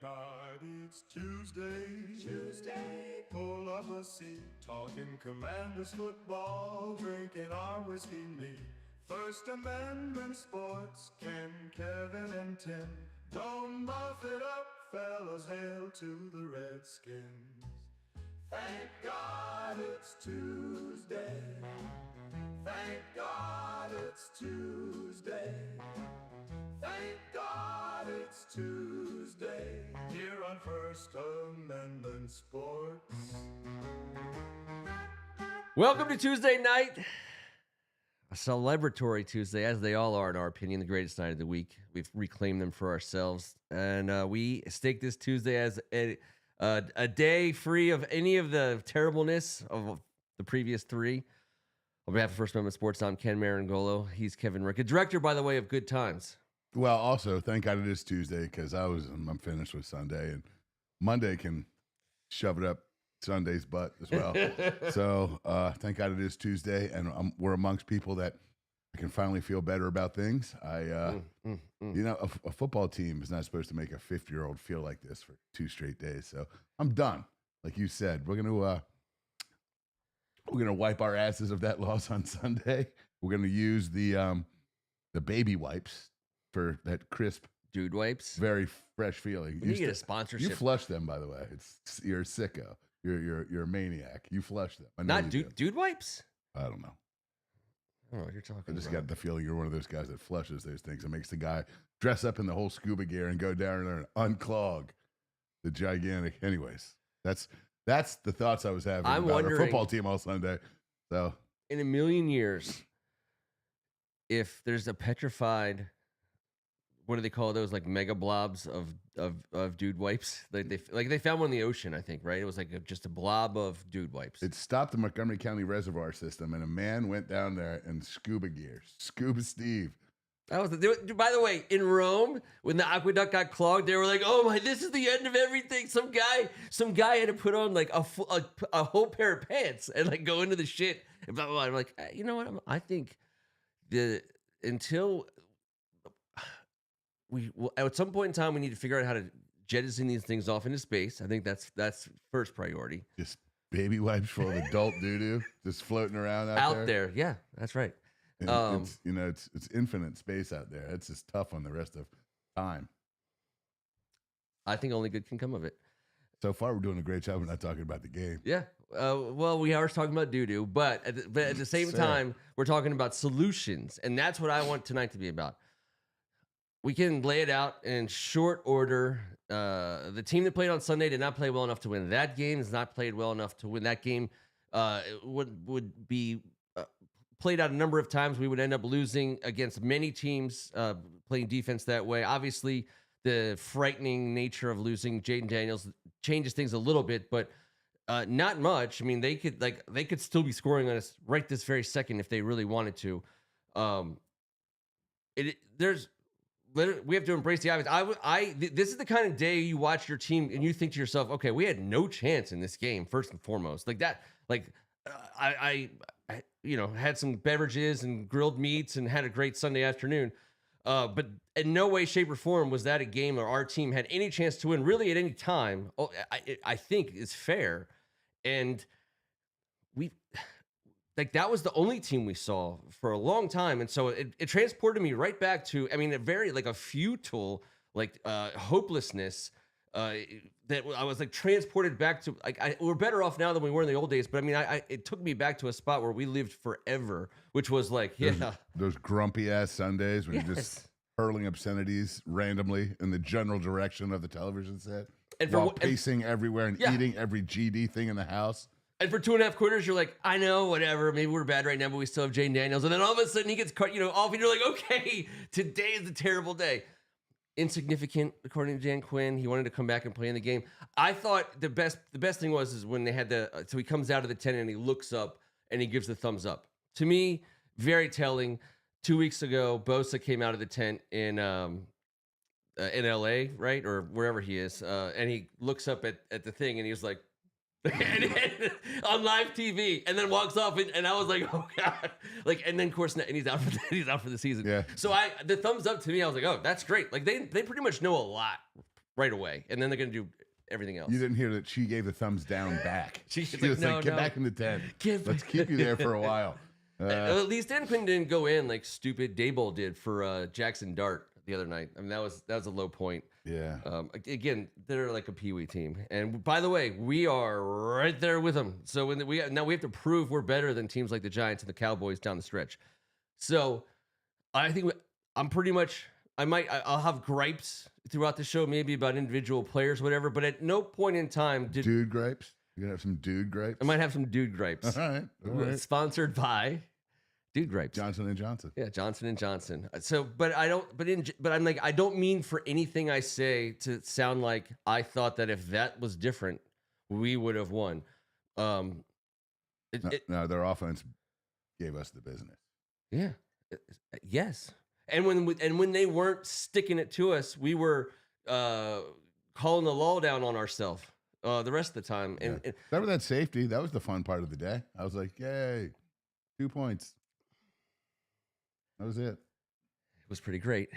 God, it's Tuesday. Pull up a seat, talking Commanders football, drinking our whiskey neat. First Amendment sports, Ken, Kevin, and Tim. Don't muff it up, fellas, hail to the Redskins. Thank God it's Tuesday. Thank God it's Tuesday. Thank God it's Tuesday, here on First Amendment Sports. Welcome to Tuesday night, a celebratory Tuesday, as they all are, in our opinion, the greatest night of the week. We've reclaimed them for ourselves, and we stake this Tuesday as a day free of any of the terribleness of the previous three. On behalf of First Amendment Sports, I'm Ken Meringolo. He's Kevin Ricca, director, by the way, of Good Times. Well, also, thank God it is Tuesday because I'm finished with Sunday, and Monday can shove it up Sunday's butt as well. So thank God it is Tuesday, and we're amongst people that I can finally feel better about things. You know, a football team is not supposed to make a 50-year-old feel like this for 2 straight days. So I'm done. Like you said, we're gonna wipe our asses of that loss on Sunday. We're gonna use the baby wipes for that crisp, Dude wipes. very fresh feeling. You get a sponsorship. You flush them, by the way. You're a sicko. You're a maniac. You flush them. I know Not dude wipes? I don't know. I don't know what you're talking I just about. got the feeling you're one of those guys that flushes those things. It makes the guy dress up in the whole scuba gear and go down there and unclog the gigantic. Anyways, that's the thoughts I was having I'm about our wondering, football team all Sunday. So in a million years, if there's a petrified, what do they call those, like mega blobs of dude wipes? They found one in the ocean, I think, right? It was like just a blob of dude wipes. it stopped the Montgomery County Reservoir System, and a man went down there in scuba gear. Scuba Steve. That was by the way, in Rome, when the aqueduct got clogged, they were like, "Oh my, this is the end of everything." Some guy had to put on like a whole pair of pants and like go into the shit. And blah, blah, blah. I'm like, you know what? I think until at some point in time, we need to figure out how to jettison these things off into space. I think that's first priority. Just baby wipes full of adult doo-doo just floating around out there. Yeah, that's right. And it's infinite space out there. It's just tough on the rest of time. I think only good can come of it. So far, we're doing a great job of not talking about the game. Yeah. Well, we are talking about doo-doo, but at the same time, we're talking about solutions, and that's what I want tonight to be about. We can lay it out in short order. The team that played on Sunday did not play well enough to win that game. Has not played well enough to win that game. Would be played out a number of times. We would end up losing against many teams playing defense that way. Obviously, the frightening nature of losing Jaden Daniels changes things a little bit, but not much. I mean, they could still be scoring on us right this very second if they really wanted to. We have to embrace the obvious. This is the kind of day you watch your team and you think to yourself, okay, we had no chance in this game, first and foremost. Like that, I had some beverages and grilled meats and had a great Sunday afternoon. But in no way, shape, or form was that a game where our team had any chance to win really at any time. I think it's fair. And that was the only team we saw for a long time. And so it transported me right back to, a very a futile, hopelessness that I was transported back to. We're better off now than we were in the old days. But it took me back to a spot where we lived forever, which was those grumpy ass Sundays when you're just hurling obscenities randomly in the general direction of the television set, and while pacing everywhere and eating every GD thing in the house. And for 2.5 quarters, you're like, I know, whatever. Maybe we're bad right now, but we still have Jaden Daniels. And then all of a sudden he gets cut, off, and you're like, okay, today is a terrible day. Insignificant, according to Dan Quinn. He wanted to come back and play in the game. I thought the best thing was when they had so he comes out of the tent and he looks up and he gives the thumbs up. To me, very telling. 2 weeks ago, Bosa came out of the tent in LA, right? Or wherever he is. And he looks up at the thing and he was like, on live TV, and then walks off, and I was like, oh god, and then of course, and he's out for the season. Yeah. So the thumbs up to me, I was like, oh, that's great. They pretty much know a lot right away, and then they're going to do everything else. You didn't hear that she gave the thumbs down back. She She was was like, like, "No, get no. back in the tent. Get Let's back." keep you there for a while. At least Dan Quinn didn't go in like stupid Dayball did for Jackson Dart the other night. I mean, that was a low point. Yeah. Again, they're like a peewee team, and by the way, we are right there with them. So when we have to prove we're better than teams like the Giants and the Cowboys down the stretch. So I think I'm pretty much. I'll have gripes throughout the show, maybe about individual players, whatever. But at no point in time did Dude gripes? You're going to have some dude gripes? I might have some dude gripes. All right. Sponsored by Dude Gripes. Johnson & Johnson. Yeah, Johnson & Johnson. So, but I don't. But I'm like, I don't mean for anything I say to sound like I thought that if that was different, we would have won. No, their offense gave us the business. Yeah. Yes. And when they weren't sticking it to us, we were calling the law down on ourselves the rest of the time. And remember that safety? That was the fun part of the day. I was like, yay, 2 points. That was it. It was pretty great.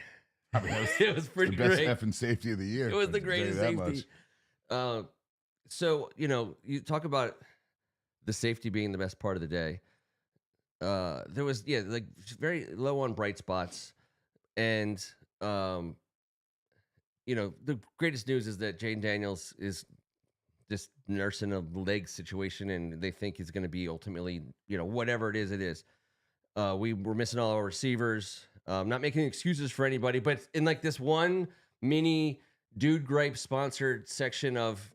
I mean, It was pretty the best great. effing safety of the year. It was the I can tell you greatest that safety. much. So, you talk about the safety being the best part of the day. There was, like very low on bright spots. And, the greatest news is that Jane Daniels is just nursing a leg situation, and they think he's going to be ultimately, whatever it is. We were missing all our receivers. Not making excuses for anybody, but in like this one mini Dude Gripe sponsored section of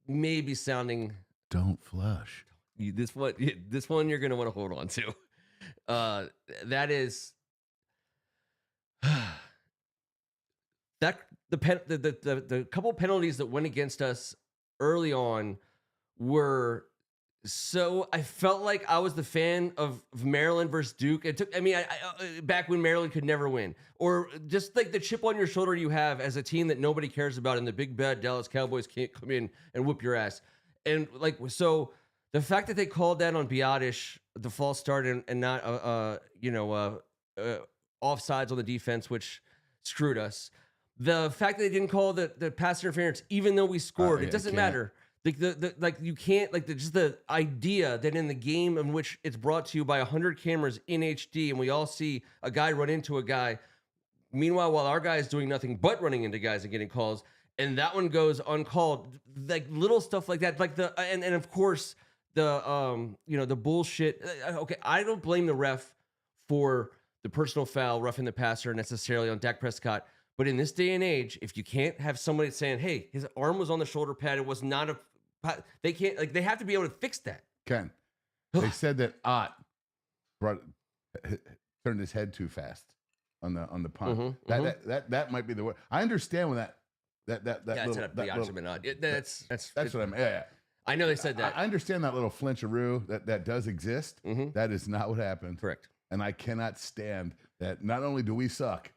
maybe sounding Don't flush. this one you're gonna want to hold on to. That is that the couple penalties that went against us early on were. So I felt like I was the fan of Maryland versus Duke. It took, I back when Maryland could never win, or just like the chip on your shoulder you have as a team that nobody cares about, and the big bad Dallas Cowboys can't come in and whoop your ass. And like, so the fact that they called that on Biotish, the false start, and not, offsides on the defense, which screwed us. The fact that they didn't call the pass interference, even though we scored, it doesn't matter. Like you can't just the idea that in the game in which it's brought to you by 100 cameras in HD, and we all see a guy run into a guy. Meanwhile, while our guy is doing nothing but running into guys and getting calls, and that one goes uncalled, like little stuff like that, like and of course the bullshit. Okay, I don't blame the ref for the personal foul, roughing the passer necessarily on Dak Prescott. But in this day and age, if you can't have somebody saying, "Hey, his arm was on the shoulder pad, it was not a," they can't, like, they have to be able to fix that. Ken, they said that Ott turned his head too fast on the punt. That might be the word. I understand when that that's what I mean. Yeah. I know they said that. I understand that little flincharoo that does exist. That is not what happened. Correct. And I cannot stand that. Not only do we suck,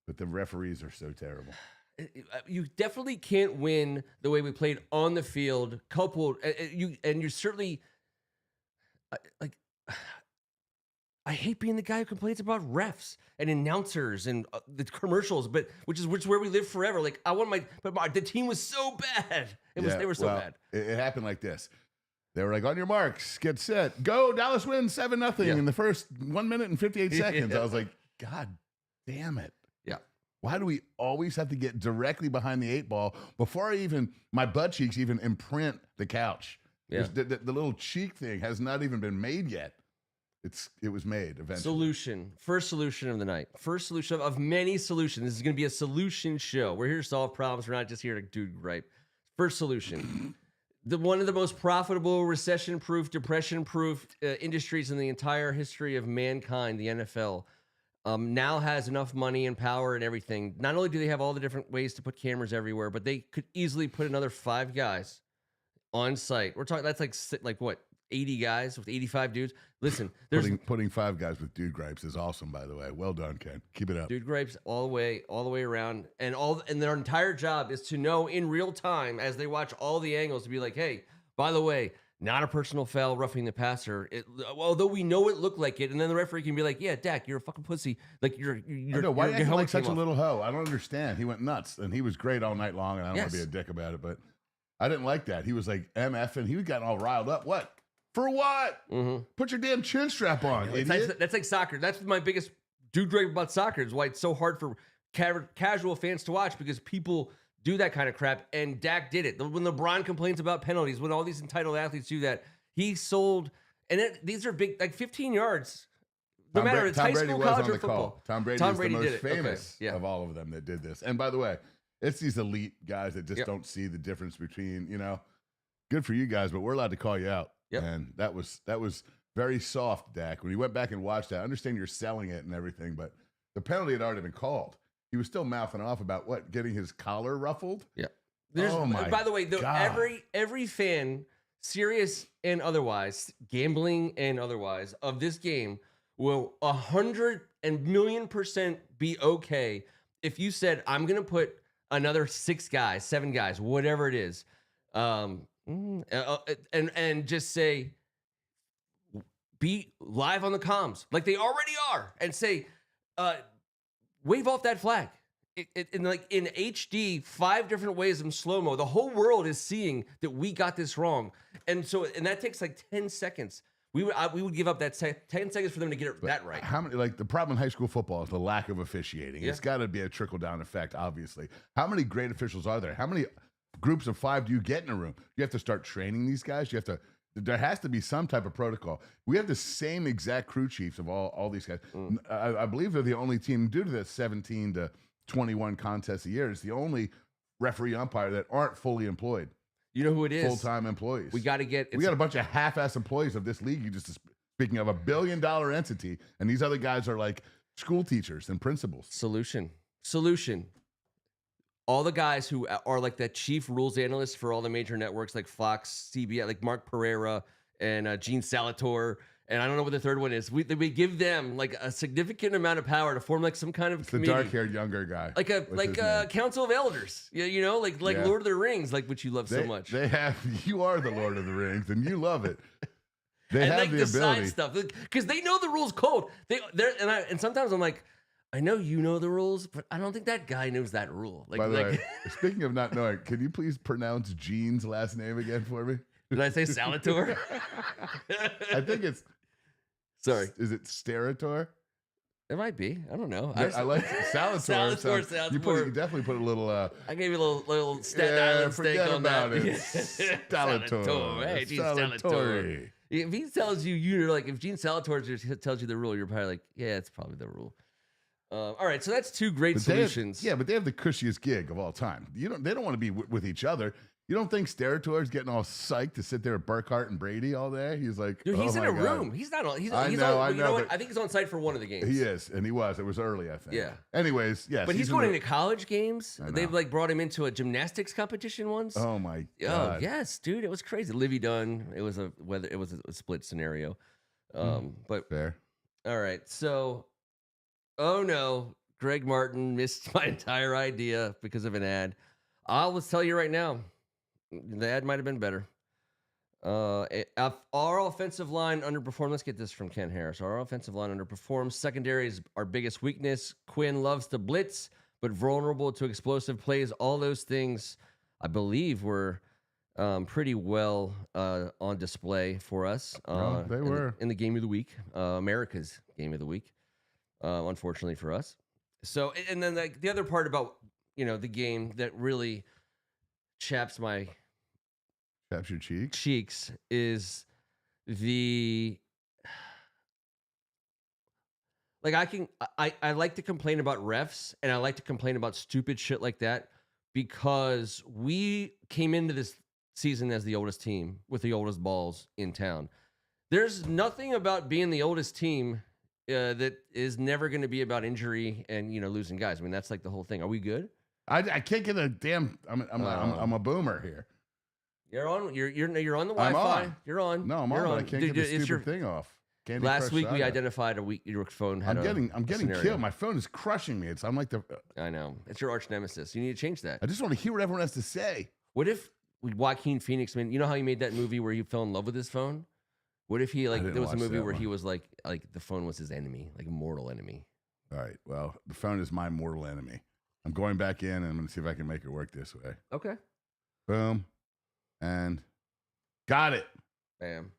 but the referees are so terrible. You definitely can't win the way we played on the field. Coupled, you're certainly like. I hate being the guy who complains about refs and announcers and the commercials, but which is where we live forever. Like I want the team was so bad. They were so bad. It happened like this. They were like, on your marks, get set, go. Dallas wins 7-0 in the first 1 minute and 58 seconds. I was like, God damn it. Yeah. Why do we always have to get directly behind the 8 ball before my butt cheeks even imprint the couch? Yeah. The little cheek thing has not even been made yet. It was made eventually. First solution of the night. First solution of many solutions. This is going to be a solution show. We're here to solve problems. We're not just here to do gripe. First solution. One of the most profitable, recession-proof, depression-proof industries in the entire history of mankind, the NFL, now has enough money and power and everything. Not only do they have all the different ways to put cameras everywhere, but they could easily put another 5 guys on site. We're talking, that's like what, 80 guys with 85 dudes. Listen, there's putting 5 guys with dude gripes is awesome, by the way. Well done, Ken. Keep it up. Dude gripes all the way around, and their entire job is to know in real time as they watch all the angles to be like, hey, by the way, not a personal foul, roughing the passer. Although we know it looked like it, and then the referee can be like, "Yeah, Dak, you're a fucking pussy. Like you're why your acting helmet like such a came off." little hoe? I don't understand. He went nuts, and he was great all night long. And I don't want to Yes. be a dick about it, but I didn't like that. He was like MFing. He was getting all riled up. What? For what? Mhm. Put your damn chin strap on, idiot. That's like soccer. That's my biggest dude gripe about soccer. Is why it's so hard for casual fans to watch, because people do that kind of crap. And Dak did it. When LeBron complains about penalties, when all these entitled athletes do that, he sold. And these are big, like 15 yards. No matter it's high school, college, or football. Tom Brady is the most famous of all of them that did this. And by the way, it's these elite guys that just don't see the difference between, good for you guys, but we're allowed to call you out. Yep. And that was very soft, Dak. When you went back and watched that, I understand you're selling it and everything, but the penalty had already been called. He was still mouthing off about getting his collar ruffled. Yeah. By the way, every fan, serious and otherwise, gambling and otherwise, of this game will 100,000,000% be okay if you said, I'm gonna put another 6 guys, 7 guys, whatever it is, and just say, be live on the comms like they already are, and say, wave off that flag. In HD, 5 different ways in slow-mo. The whole world is seeing that we got this wrong. And that takes like 10 seconds. We would give up that 10 seconds for them to get it that right. How many, the problem in high school football is the lack of officiating. It's got to be a trickle-down effect, obviously. How many great officials are there? How many groups of 5 do you get in a room? You have to start training these guys. There has to be some type of protocol. We have the same exact crew chiefs of all these guys. I believe they're the only team, due to the 17 to 21 contests a year, is the only referee umpire that aren't fully employed. You know who it is? Full-time employees. We got a bunch of half-ass employees of this league. Speaking of $1 billion entity, and these other guys are like school teachers and principals. Solution. All the guys who are like the chief rules analysts for all the major networks like Fox, CBS, like Mark Pereira and Gene Salator, and I don't know what the third one is. We give them like a significant amount of power to form like some kind of committee. The dark-haired younger guy, like a council of elders. Like Lord of the Rings, like which you love so much. You are the Lord of the Rings, and you love it. They and have like the ability stuff because they know the rules cold. And sometimes I'm like, I know you know the rules, but I don't think that guy knows that rule. By the way, speaking of not knowing, can you please pronounce Gene's last name again for me? Did I say Salator? I think it's. Sorry. Is it Sterator? It might be. I don't know. I like Salator. Salator. You definitely put a little. I gave you a little Staten Island steak on that. Salator. Hey, Gene Salator. If he tells you, if Gene Salator tells you the rule, you're probably like, yeah, it's probably the rule. All right, so that's 2 great solutions. But they have the cushiest gig of all time. They don't want to be with each other. You don't think Sterator's getting all psyched to sit there with Burkhart and Brady all day? He's like, dude, he's in a room. He's not on. I know. You know what? I think he's on site for one of the games. He is, and he was. It was early, I think. Yeah. Anyways, yes. But he's going into college games. They've brought him into a gymnastics competition once. Oh my god. Oh yes, dude, it was crazy. Livy Dunn. It was a split scenario. But fair. All right, so, oh no. Greg Martin missed my entire idea because of an ad. I'll tell you right now, the ad might have been better. Our offensive line underperformed. Let's get this from Ken Harris. Our offensive line underperforms. Secondary is our biggest weakness. Quinn loves to blitz, but vulnerable to explosive plays. All those things, I believe, were pretty well on display for us. They were. In the game of the week, America's game of the week, unfortunately for us. So, and then the other part about, the game that really chaps your cheeks is I like to complain about refs, and I like to complain about stupid shit like that, because we came into this season as the oldest team with the oldest balls in town. There's nothing about being the oldest team that is never going to be about injury and losing guys. I mean, that's like the whole thing. Are we good? I can't get a damn. I'm a boomer here. You're on. You're on the Wi-Fi. I'm on. You're on. No, I'm on. But I can't get the stupid thing off. Candy Last Crush week Saga. we identified your phone had. I'm getting killed. My phone is crushing me. I'm like the. I know, it's your arch nemesis. You need to change that. I just want to hear what everyone has to say. What if Joaquin Phoenix, man, you know how he made that movie where he fell in love with his phone? What if he didn't there was a watch movie that where he one. was like the phone was his enemy, like a mortal enemy. All right. Well, the phone is my mortal enemy. I'm going back in and I'm going to see if I can make it work this way. Okay. Boom. And got it. Bam.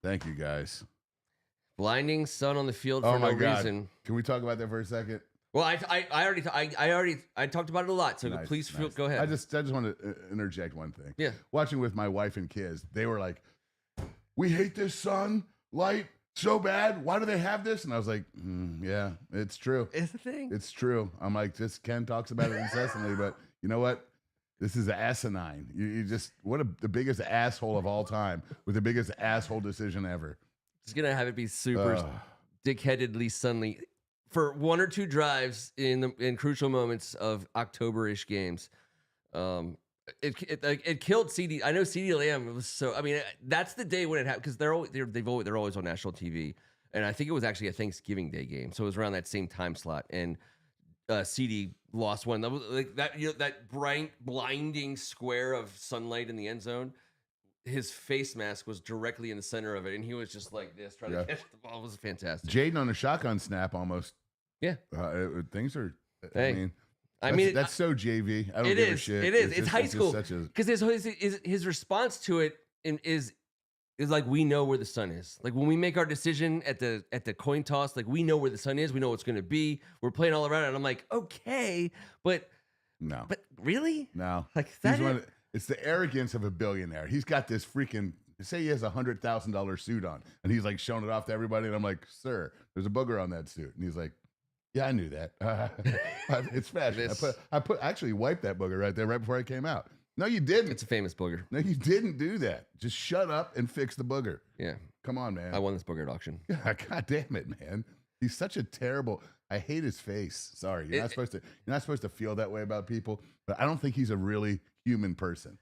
Thank you, guys. Blinding sun on the field for Oh my no God. reason. Can we talk about that for a second? Well, I already talked about it a lot, so Nice, please nice. go ahead. I just want to interject one thing. Yeah. Watching with my wife and kids, they were like, "We hate this sunlight so bad. Why do they have this?" And I was like, "Yeah, it's true. It's the thing. It's true." I'm like, "Just Ken talks about it incessantly, but you know what? This is asinine. You just the biggest asshole of all time with the biggest asshole decision ever." Just gonna have it be super dickheadedly sunny for 1 or 2 drives in crucial moments of October-ish games. It killed CD. I know CD Lamb. It was so. I mean, that's the day when it happened because they're always on national TV, and I think it was actually a Thanksgiving Day game, so it was around that same time slot. And CD lost one. That was like that. That bright, blinding square of sunlight in the end zone. His face mask was directly in the center of it, and he was just like this, trying to catch the ball. It was fantastic. Jaden on a shotgun snap almost. Yeah. Things are. Hey. I mean, that's so JV. I don't give a shit. It is. It's high school. Because his response to it is like, we know where the sun is. Like when we make our decision at the coin toss, like we know where the sun is. We know what's going to be. We're playing all around it. And I'm like, okay, but no. But really? No. Like that. It's the arrogance of a billionaire. He's got this freaking. Say he has $100,000 suit on, and he's like showing it off to everybody. And I'm like, "Sir, there's a booger on that suit." And he's like, "Yeah, I knew that. It's fashion. I actually wiped that booger right there, right before I came out." No, you didn't. It's a famous booger. No, you didn't do that. Just shut up and fix the booger. Yeah. Come on, man. I won this booger at auction. Yeah, God damn it, man. He's such a terrible. I hate his face. Sorry, you're not supposed to feel that way about people. But I don't think he's a really human person.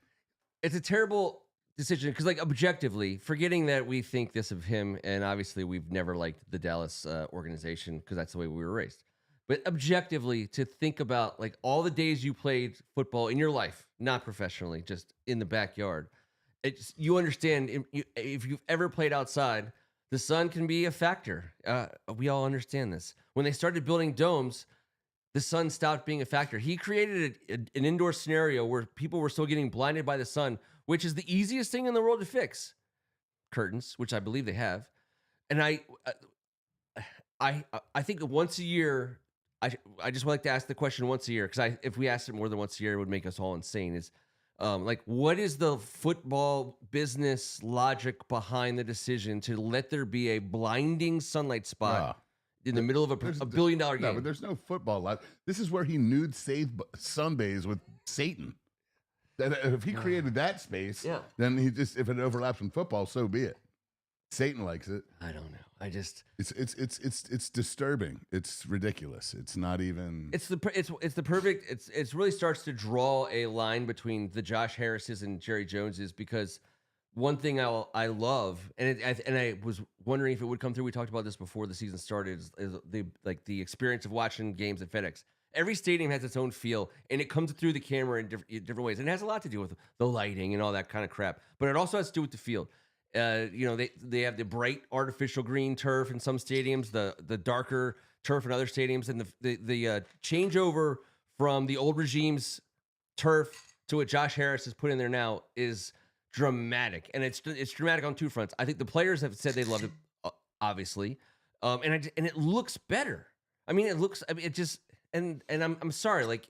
It's a terrible decision because, like, objectively, forgetting that we think this of him, and obviously we've never liked the Dallas organization because that's the way we were raised. But objectively, to think about like all the days you played football in your life, not professionally, just in the backyard, you understand if you've ever played outside, the sun can be a factor. We all understand this. When they started building domes, the sun stopped being a factor. He created an indoor scenario where people were still getting blinded by the sun, which is the easiest thing in the world to fix. Curtains, which I believe they have. And I think once a year, I just would like to ask the question once a year, because if we asked it more than once a year, it would make us all insane. Is like, what is the football business logic behind the decision to let there be a blinding sunlight spot in the middle of a $1 billion game? No, but there's no football life. This is where he nude sunbathes with Satan. If he created that space, then if it overlaps in football, so be it. Satan likes it. I don't know. It's disturbing. It's ridiculous. It's not even. It's the perfect. It's really starts to draw a line between the Josh Harrises and Jerry Joneses, because one thing I love, and I was wondering if it would come through. We talked about this before the season started. Is the experience of watching games at FedEx. Every stadium has its own feel, and it comes through the camera in different ways. And it has a lot to do with the lighting and all that kind of crap. But it also has to do with the field. They have the bright artificial green turf in some stadiums, the darker turf in other stadiums, and the changeover from the old regime's turf to what Josh Harris has put in there now is dramatic, and it's dramatic on two fronts. I think the players have said they loved it, obviously, and it looks better. I mean, it just and I'm sorry, like,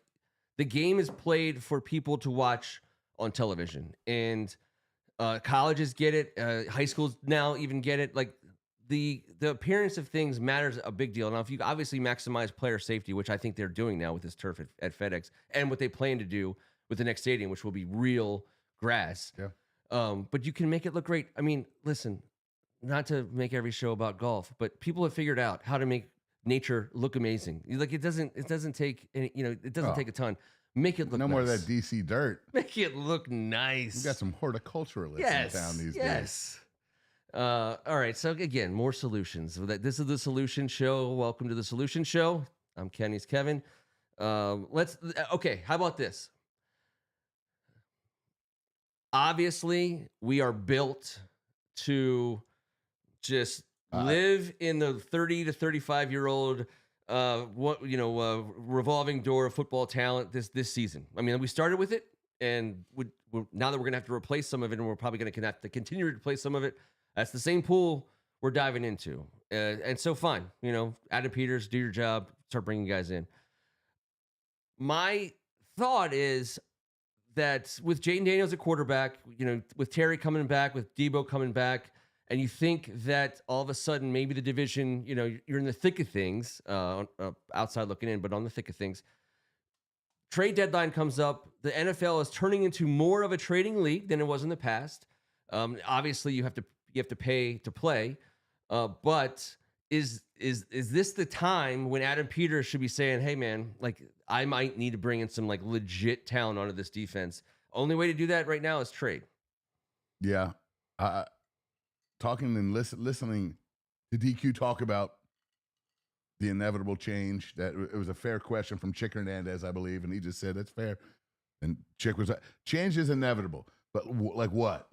the game is played for people to watch on television, and colleges get it. High schools now even get it. Like, the appearance of things matters a big deal. Now, if you obviously maximize player safety, which I think they're doing now with this turf at FedEx, and what they plan to do with the next stadium, which will be real grass. Yeah. But you can make it look great. I mean, listen, not to make every show about golf, but people have figured out how to make nature look amazing. Like, it doesn't take any, it doesn't take a ton. Make it look more of nice. that DC dirt. Make it look nice. We got some horticulturalists in town these days. All right. So again, more solutions. This is the Solution Show. Welcome to the Solution Show. I'm Kenny's Kevin. Okay. How about this? obviously we are built to just live in the 30 to 35-year-old revolving door of football talent this season. I mean, we started with it, and now that we're going to have to replace some of it, and we're probably going to have to continue to replace some of it, that's the same pool we're diving into. And so fine, Adam Peters, do your job, start bringing guys in. My thought is that with Jaden Daniels at quarterback, with Terry coming back, with Debo coming back, and you think that all of a sudden maybe the division, you're in the thick of things, outside looking in, but on the thick of things. Trade deadline comes up. The NFL is turning into more of a trading league than it was in the past. Obviously, you have to pay to play, but is this the time when Adam Peters should be saying, "Hey, man, like I might need to bring in some like legit talent onto this defense"? Only way to do that right now is trade. Yeah. Talking and listening to DQ talk about the inevitable change, that it was a fair question from Chick Hernandez, I believe, and he just said it's fair. And Chick was like, change is inevitable, but like what?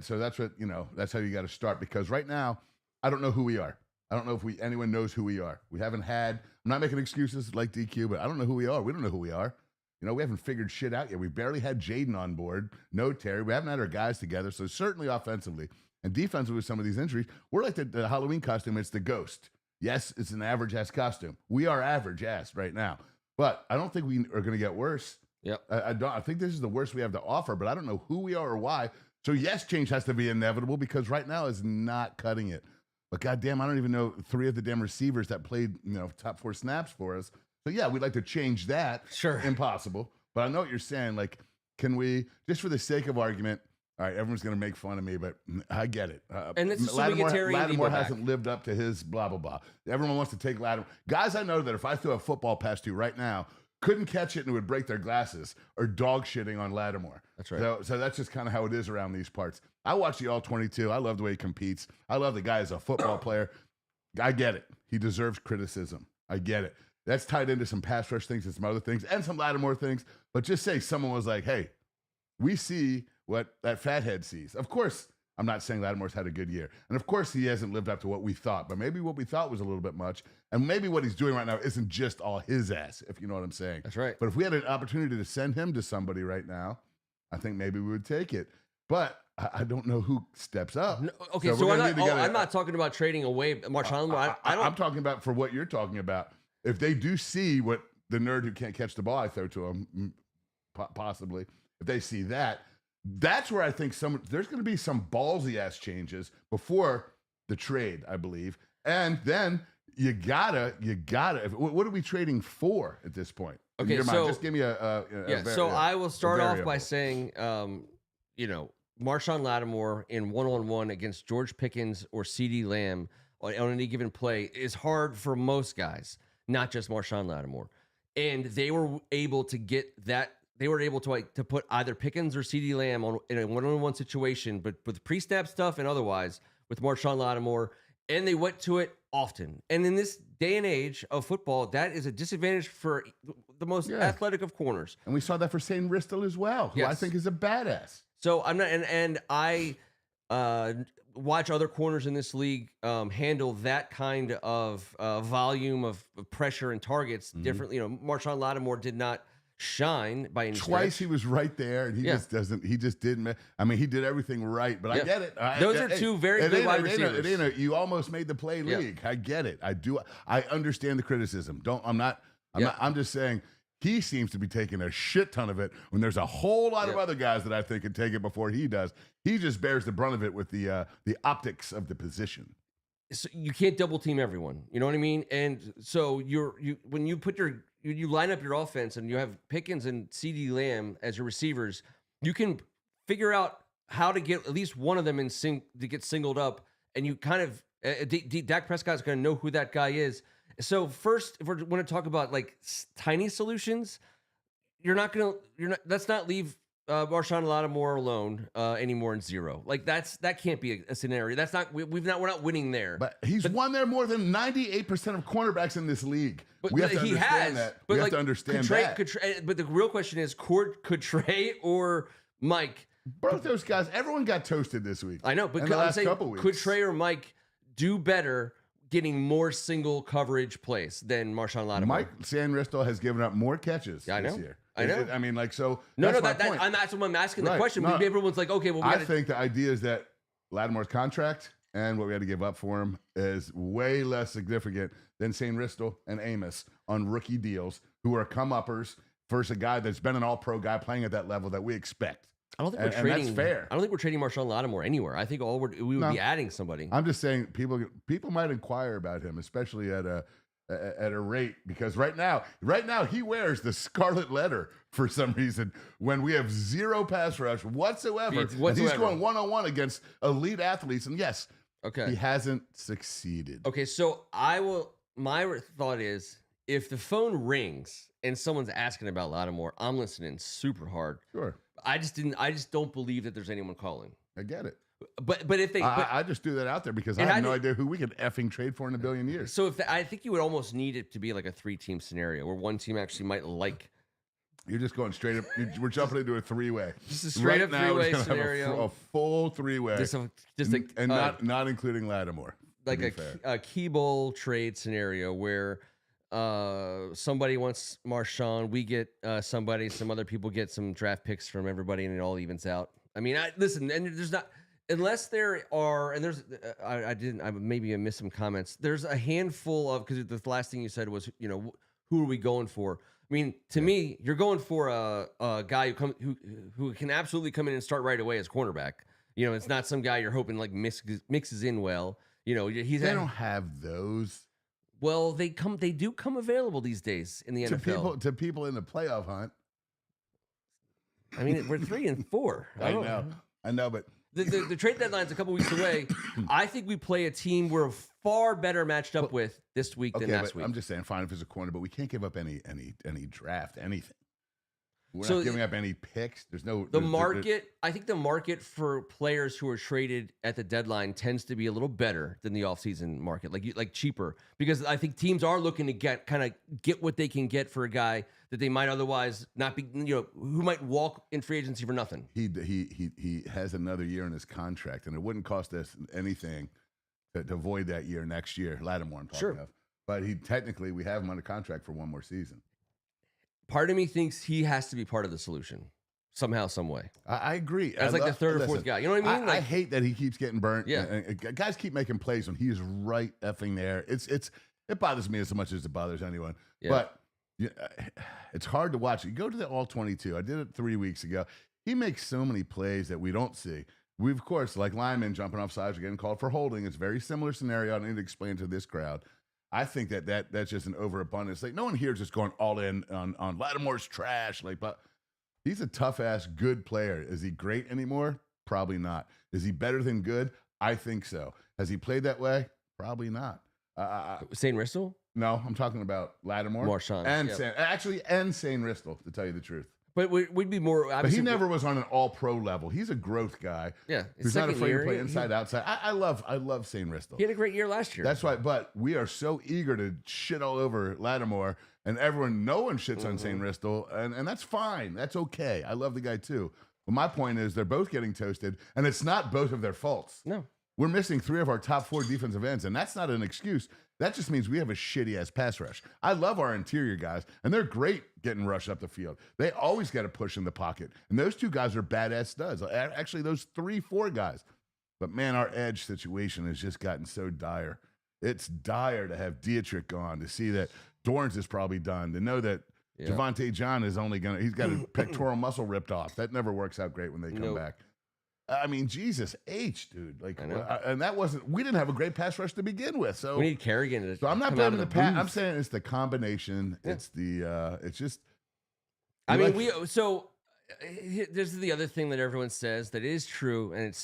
So that's what, that's how you got to start, because right now, I don't know who we are. I don't know if anyone knows who we are. We haven't had, I'm not making excuses like DQ, but I don't know who we are. We don't know who we are. We haven't figured shit out yet. We barely had Jaden on board. No Terry. We haven't had our guys together. So certainly offensively and defensively with some of these injuries, we're like the Halloween costume. It's the ghost. Yes, it's an average-ass costume. We are average-ass right now. But I don't think we are going to get worse. Yep. I think this is the worst we have to offer, but I don't know who we are or why. So yes, change has to be inevitable, because right now is not cutting it. But goddamn, I don't even know 3 of the damn receivers that played, top 4 snaps for us. So yeah, we'd like to change that. Sure. Impossible. But I know what you're saying. Like, can we, just for the sake of argument, all right, everyone's going to make fun of me, but I get it. And it's Lattimore hasn't lived up to his blah, blah, blah. Everyone wants to take Lattimore. Guys I know that if I threw a football past you right now, couldn't catch it and it would break their glasses, or dog shitting on Lattimore. That's right. So that's just kind of how it is around these parts. I watch the All-22. I love the way he competes. I love the guy as a football player. I get it. He deserves criticism. I get it. That's tied into some pass rush things and some other things and some Lattimore things. But just say someone was like, hey, we see what that fathead sees. Of course, I'm not saying Lattimore's had a good year. And of course, he hasn't lived up to what we thought. But maybe what we thought was a little bit much. And maybe what he's doing right now isn't just all his ass, if you know what I'm saying. That's right. But if we had an opportunity to send him to somebody right now, I think maybe we would take it. But I don't know who steps up. No, okay, so I'm not talking about trading away Marshawn Lattimore. I'm talking about for what you're talking about. If they do see what the nerd who can't catch the ball I throw to him, possibly, if they see that, that's where I think there's going to be some ballsy ass changes before the trade, I believe. And then you gotta. What are we trading for at this point? Okay, so just give me I will start off by saying, Marshawn Lattimore in one-on-one against George Pickens or CeeDee Lamb on any given play is hard for most guys, not just Marshawn Lattimore. And they were able to get that. They were able to put either Pickens or CeeDee Lamb in a one-on-one situation, but with pre-snap stuff and otherwise with Marshawn Lattimore, and they went to it often. And in this day and age of football, that is a disadvantage for the most athletic of corners. And we saw that for Shane Ristel as well, who I think is a badass. So I'm not, and I watch other corners in this league handle that kind of volume of pressure and targets differently. Marshawn Lattimore did not shine by any twice stretch. He was right there, and he just didn't. I mean, he did everything right, but I get it. Those are two very good wide receivers. You almost made the play league. I get it. I do. I understand the criticism. I'm just saying he seems to be taking a shit ton of it when there's a whole lot of other guys that I think could take it before he does. He just bears the brunt of it with the optics of the position. So you can't double team everyone. You know what I mean? And so when you put you line up your offense and you have Pickens and CeeDee Lamb as your receivers, you can figure out how to get at least one of them to get singled up, and you kind of Dak Prescott's going to know who that guy is. So first, if we're going to talk about like tiny solutions, let's not leave Marshawn Lattimore alone anymore in zero. Like that can't be a scenario. That's not we're not winning there. But he's won there more than 98% of cornerbacks in this league. But we have to understand that. But we have to understand that. But the real question is, could Trey or Mike Both those guys, everyone got toasted this week. I know, but in the I'm last saying, couple weeks. could Trey or Mike do better getting more single coverage plays than Marshawn Lattimore? Mike Sanristel has given up more catches this year. I know. I mean, like, so No, that's my that's point. what I'm asking the Right. question. No, Everyone's like, okay, well, I think the idea is that Lattimore's contract and what we had to give up for him is way less significant than Sanristel and Amos on rookie deals, who are come-uppers versus a guy that's been an all-pro guy playing at that level that we expect. I don't think we're trading. And that's fair. I don't think we're trading Marshawn Lattimore anywhere. I think we would be adding somebody. I'm just saying people might inquire about him, especially at a rate, because right now he wears the scarlet letter for some reason when we have zero pass rush whatsoever. And he's going one-on-one against elite athletes, and yes, he hasn't succeeded. Okay, so my thought is, if the phone rings and someone's asking about Lattimore, I'm listening super hard. Sure. I just don't believe that there's anyone calling. I get it. But if they, I just threw that out there because I have no idea who we could effing trade for in a billion years. So I think you would almost need it to be like a 3-team scenario where one team actually might like. You're just going straight up. We're jumping into a three-way. Just a straight up three-way scenario. A full three-way. Just not including Lattimore. Like a Keeble trade scenario where somebody wants Marshawn, we get somebody, some other people get some draft picks from everybody, and it all evens out. I mean, listen, and there's not, unless there are, and there's, I maybe missed some comments. There's a handful of, because the last thing you said was, who are we going for? I mean, to me, you're going for a guy who can absolutely come in and start right away as cornerback. It's not some guy you're hoping like mixes in well. They don't have those. Well, they do come available these days in the NFL. To people in the playoff hunt. I mean, we're 3-4. I know, but the trade deadline's a couple weeks away. I think we play a team we're far better matched up with this week than last week. I'm just saying, fine if it's a corner, but we can't give up any draft, anything. We're not giving up any picks. There's no market. I think the market for players who are traded at the deadline tends to be a little better than the offseason market, like cheaper, because I think teams are looking to get what they can get for a guy that they might otherwise not be, who might walk in free agency for nothing. He has another year in his contract, and it wouldn't cost us anything to void that year next year. Lattimore, I'm talking of. But technically, we have him under contract for one more season. Part of me thinks he has to be part of the solution somehow, some way. I agree. As the third or fourth guy. You know what I mean? I hate that he keeps getting burnt. Yeah. Guys keep making plays when he is right effing there. It bothers me as much as it bothers anyone. Yeah. But it's hard to watch. You go to the All-22. I did it 3 weeks ago. He makes so many plays that we don't see. We, of course, like linemen jumping off sides are getting called for holding. It's a very similar scenario. I need to explain to this crowd. I think that's just an overabundance. Like, no one here is just going all in on Lattimore's trash. But he's a tough-ass, good player. Is he great anymore? Probably not. Is he better than good? I think so. Has he played that way? Probably not. Sanristel? No, I'm talking about Lattimore. Marshawn. And Sanristel, to tell you the truth. But we'd be more. But he never was on an all-pro level. He's a growth guy. Yeah, who's not afraid to play inside, outside. I love Sanristel. He had a great year last year. That's right. But we are so eager to shit all over Lattimore, and no one shits on Sanristel, and that's fine. That's okay. I love the guy too. But my point is, they're both getting toasted, and it's not both of their faults. No. We're missing 3 of our top 4 defensive ends, and that's not an excuse. That just means we have a shitty-ass pass rush. I love our interior guys, and they're great getting rushed up the field. They always got to push in the pocket, and those 2 guys are badass studs. Actually, those 3-4 guys. But, man, our edge situation has just gotten so dire. It's dire to have Dietrich gone, to see that Dorrance is probably done, to know that Javonte John is he's got a pectoral muscle ripped off. That never works out great when they come back. I mean, Jesus H, dude. And we didn't have a great pass rush to begin with. So we need Kerrigan. So I'm not blaming the pass. I'm saying it's the combination. Yeah. It's just. This is the other thing that everyone says that is true, and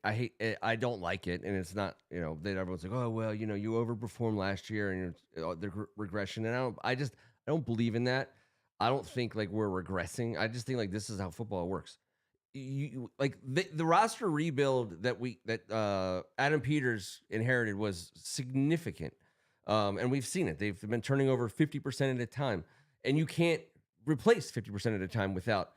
I don't like it, and it's not. That everyone's like, oh well, you overperformed last year, and the regression, and I don't believe in that. I don't think we're regressing. I just think this is how football works. The roster rebuild that Adam Peters inherited was significant, and we've seen it. They've been turning over 50% at a time, and you can't replace 50% at a time without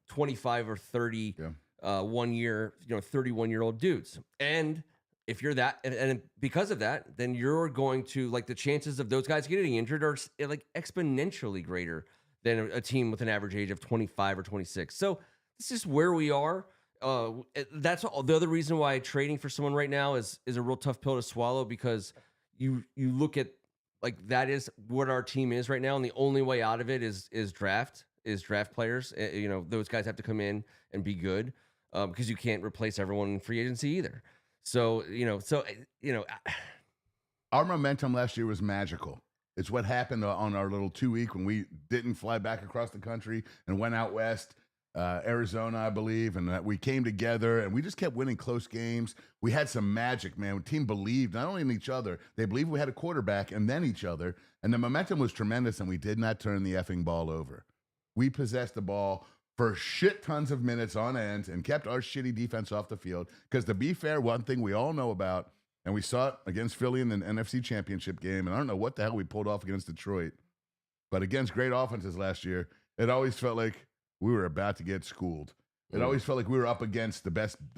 25 or 30 1 year, 31-year-old dudes. And if you're that, and because of that, then you're going to like the chances of those guys getting injured are like exponentially greater than a team with an average age of 25 or 26. So this is where we are. That's the other reason why trading for someone right now is a real tough pill to swallow, because you look at like that is what our team is right now, and the only way out of it is draft players. Those guys have to come in and be good, because you can't replace everyone in free agency either. So our momentum last year was magical. It's what happened on our little 2-week when we didn't fly back across the country and went out west, Arizona, I believe, and that we came together and we just kept winning close games. We had some magic, man. The team believed not only in each other, they believed we had a quarterback and then each other. And the momentum was tremendous, and we did not turn the effing ball over. We possessed the ball for shit tons of minutes on end and kept our shitty defense off the field. Because to be fair, one thing we all know about, and we saw it against Philly in the NFC Championship game, and I don't know what the hell we pulled off against Detroit, but against great offenses last year, it always felt like we were about to get schooled. It always felt like we were up against the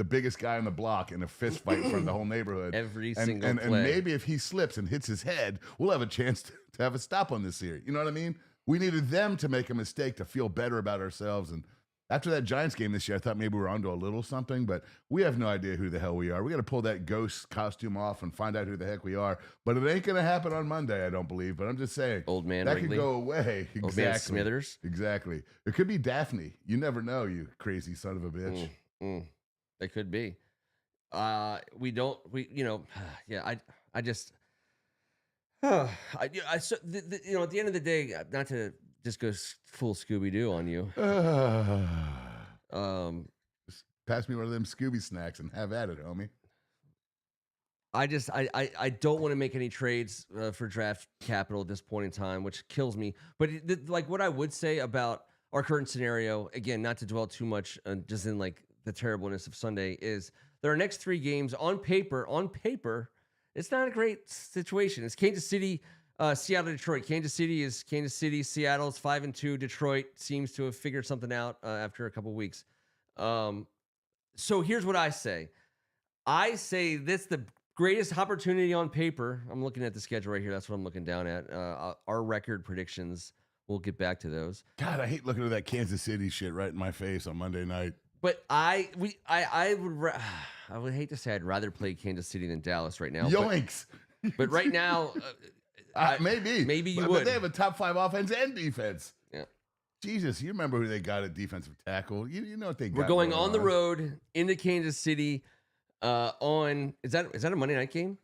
biggest guy on the block in a fist fight in front of the whole neighborhood. Every single and play. maybe if he slips and hits his head, we'll have a chance to have a stop on this series. You know what I mean? We needed them to make a mistake to feel better about ourselves. And after that Giants game this year, I thought maybe we were onto a little something, but we have no idea who the hell we are. We got to pull that ghost costume off and find out who the heck we are. But it ain't going to happen on Monday, I don't believe. But I'm just saying. Old man that Wrigley. could go away. Exactly. Old man Smithers. Exactly. It could be Daphne. You never know, you crazy son of a bitch. It could be. I just. So at the end of the day, not to just go full Scooby-Doo on you. Just pass me one of them Scooby snacks and have at it, homie. I don't want to make any trades for draft capital at this point in time, which kills me. But like what I would say about our current scenario, again, not to dwell too much just in like the terribleness of Sunday, is there are next 3 games on paper. It's not a great situation. It's Kansas City, Seattle, Detroit. Kansas City, Seattle's 5-2. Detroit seems to have figured something out after a couple weeks. So here's what I say. I say this the greatest opportunity on paper. I'm looking at the schedule right here. That's what I'm looking down at. Our record predictions. We'll get back to those. God, I hate looking at that Kansas City shit right in my face on Monday night. But I would hate to say I'd rather play Kansas City than Dallas right now. Yoinks! But right now, maybe you would. would. But they have a top 5 offense and defense. Yeah. Jesus, you remember who they got at defensive tackle? You know what they got. We're going on the road into Kansas City. Is that a Monday night game?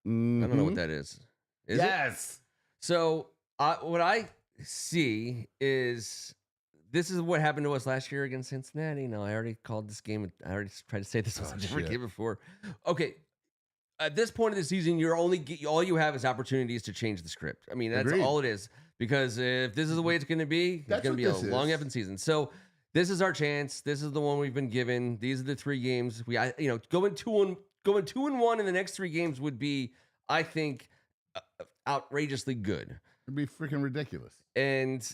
Mm-hmm. I don't know what that is. Yes. It? So what I see is. This is what happened to us last year against Cincinnati. No, I already called this game. I already tried to say this was a different game before. Okay, at this point of the season, all you have is opportunities to change the script. I mean, that's all it is. Because if this is the way it's going to be, it's going to be a long effing season. So this is our chance. This is the one we've been given. These are the 3 games. Going 2-1 in the next 3 games would be, I think, outrageously good. It'd be freaking ridiculous. And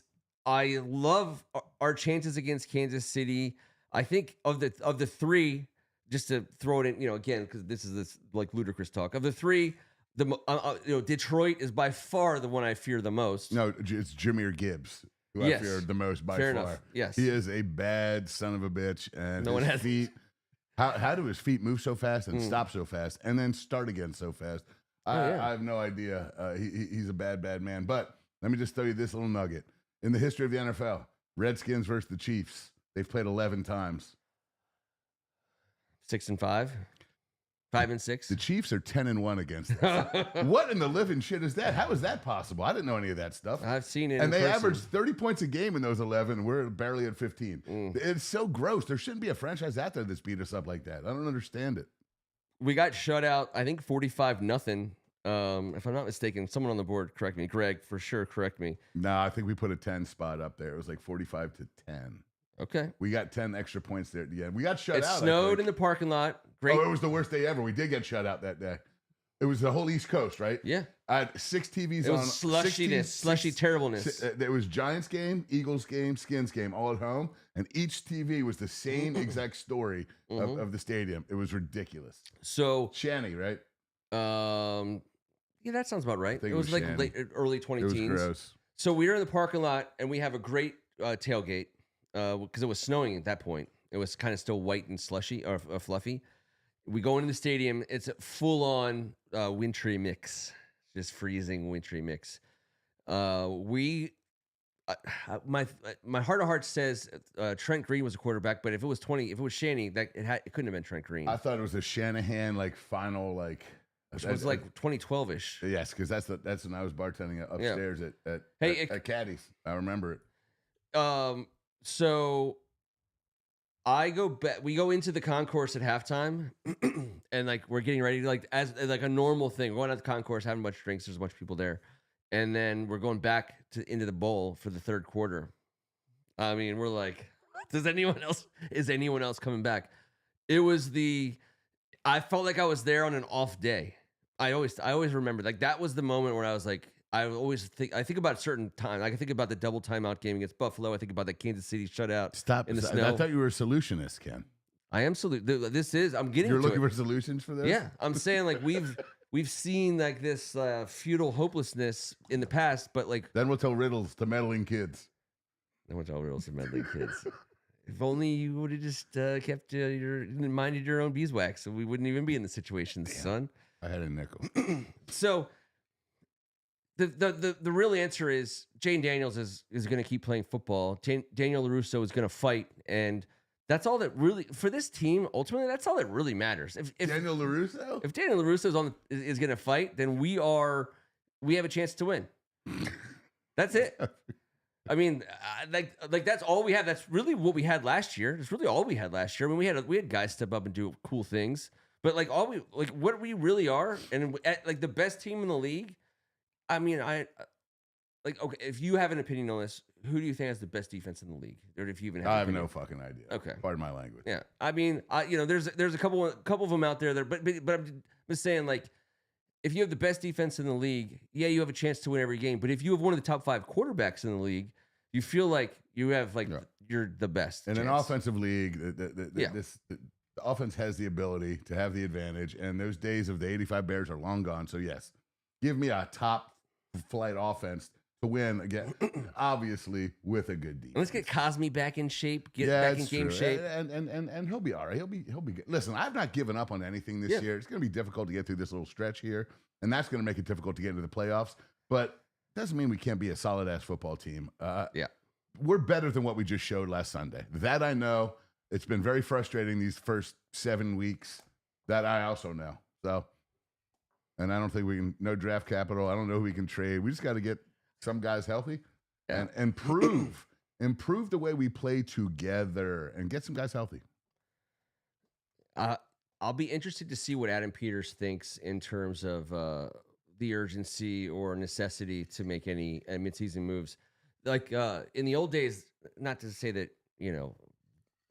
I love our chances against Kansas City. I think of the 3, just to throw it in, again, because this is this like ludicrous talk. Of the 3, Detroit is by far the one I fear the most. No, it's Jahmyr Gibbs who I fear the most by Fair far. Enough. Yes, he is a bad son of a bitch, and no one has feet. How do his feet move so fast and stop so fast and then start again so fast? I have no idea. He's a bad man. But let me just tell you this little nugget. In the history of the NFL, Redskins versus the Chiefs, they've played 11 times. 6-5, 5-6. The Chiefs are 10-1 against us. What in the living shit is that? How is that possible? I didn't know any of that stuff. I've seen it. And they averaged 30 points a game in those 11. We're barely at 15. It's so gross. There shouldn't be a franchise out there that's beat us up like that. I don't understand it. We got shut out, I think 45-0. If I'm not mistaken, someone on the board correct me. Greg, for sure, correct me. No, I think we put a 10 spot up there. It was like 45-10. Okay. We got 10 extra points there at the end. We got shut out. It snowed in the parking lot. Great. Oh, it was the worst day ever. We did get shut out that day. It was the whole East Coast, right? Yeah. I had 6 TVs It was on. slushiness, slushy terribleness. There was Giants game, Eagles game, Skins game, all at home, and each TV was the same exact story of the stadium. It was ridiculous. So Shanny, right? Yeah, that sounds about right. think It was like Shanny. early 20 It was teens. gross. So we were in the parking lot, and we have a great tailgate because it was snowing at that point. It was kind of still white and slushy or fluffy. We go into the stadium. It's a full-on wintry mix, just freezing wintry mix. My heart of hearts says Trent Green was a quarterback, but if it was Shanny, it couldn't have been Trent Green. I thought it was a Shanahan final Which was like 2012-ish. Yes, because that's when I was bartending upstairs at Caddy's. I remember it. So we go into the concourse at halftime, and like we're getting ready to as a normal thing. We're going out the concourse, having a bunch of drinks. There's a bunch of people there, and then we're going back into the bowl for the third quarter. I mean, we're like, is anyone else coming back? I felt like I was there on an off day. I always remember that was the moment where I was like, I think about certain time. I can think about the double timeout game against Buffalo. I think about the Kansas City shutout. Stop in the I snow. thought you were a solutionist, Ken. I am I'm getting. You're to looking it. for solutions for this? Yeah, I'm saying like we've seen like this feudal hopelessness in the past, but like Then we'll tell riddles to meddling kids. If only you would have just kept minded your own beeswax, so we wouldn't even be in the situation, son. I had a nickel. So the real answer is Jane Daniels is going to keep playing football. Daniel LaRusso is going to fight, and that's all that really for this team. Ultimately, that's all that really matters. If Daniel LaRusso? If Daniel LaRusso is going to fight, then we have a chance to win. That's it. I mean, like that's all we have. That's really what we had last year. That's really all we had last year. I mean, we had guys step up and do cool things, but what we really are, and the best team in the league. I mean, okay, if you have an opinion on this, who do you think has the best defense in the league? Or if you even have I have no fucking idea. Okay. Pardon my language. Yeah. I mean, there's a couple of them out there, but I'm just saying, like, if you have the best defense in the league, yeah, you have a chance to win every game. But if you have one of the top 5 quarterbacks in the league, you feel like you have you're the best. In an offensive league, the offense has the ability to have the advantage, and those days of the 85 Bears are long gone. So yes, give me a top flight offense to win again, obviously with a good defense. Let's get Cosme back in shape, back in game shape, and he'll be all right. He'll be good. Listen, I've not given up on anything this year. It's going to be difficult to get through this little stretch here, and that's going to make it difficult to get into the playoffs. But doesn't mean we can't be a solid ass football team. We're better than what we just showed last Sunday. That I know. It's been very frustrating these first 7 weeks. That I also know. So, and I don't think we can. No draft capital. I don't know who we can trade. We just got to get some guys healthy and improve the way we play together and get some guys healthy. I'll be interested to see what Adam Peters thinks in terms of the urgency or necessity to make any midseason moves. Like in the old days, not to say that,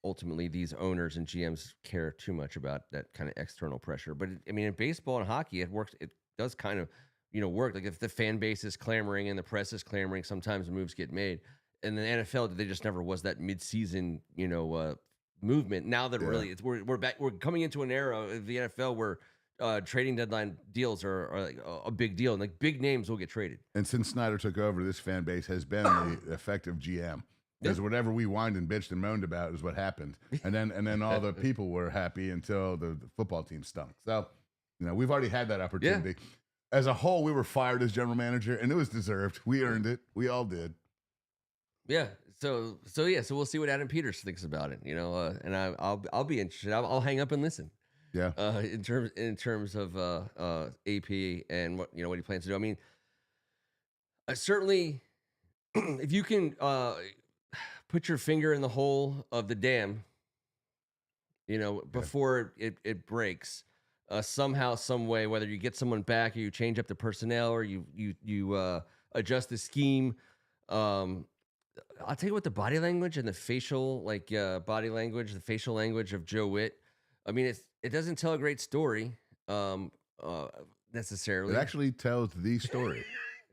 ultimately these owners and GMs care too much about that kind of external pressure. But I mean, in baseball and hockey, it works. It does kind of, work. Like if the fan base is clamoring and the press is clamoring, sometimes moves get made. And the NFL, there just never was that midseason, movement. Now that really we're back, we're coming into an era of the NFL where trading deadline deals are like a big deal, and like big names will get traded. And since Snyder took over, this fan base has been the effective GM. Because whatever we whined and bitched and moaned about is what happened. And then all the people were happy until the football team stunk. So, we've already had that opportunity. Yeah. As a whole, we were fired as general manager, and it was deserved. We earned it. We all did. Yeah. So we'll see what Adam Peters thinks about it, and I'll be interested. I'll hang up and listen. Yeah. In terms of AP and what he plans to do. I mean, certainly, if you can put your finger in the hole of the dam, before it breaks, somehow, some way, whether you get someone back or you change up the personnel or you adjust the scheme. I'll tell you what, the body language and the facial body language, the facial language of Joe Witt. I mean, it doesn't tell a great story. necessarily. It actually tells the story.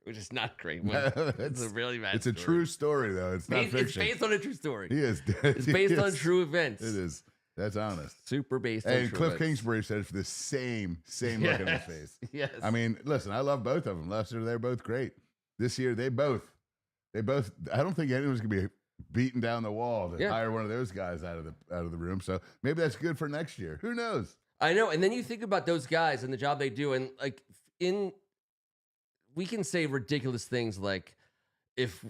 Which is not great. It's a really bad It's a story. true story, though. It's not fiction. It's based on a true story. He is. It's based on true events. It is. That's honest. Super based on And true Cliff events. Kingsbury said it for the same look on his face. Yes. I mean, listen, I love both of them. Lester, they're both great. This year, they both. I don't think anyone's gonna be beating down the wall to hire one of those guys out of the room. So maybe that's good for next year. Who knows? I know. And then you think about those guys and the job they do, and like we can say ridiculous things like if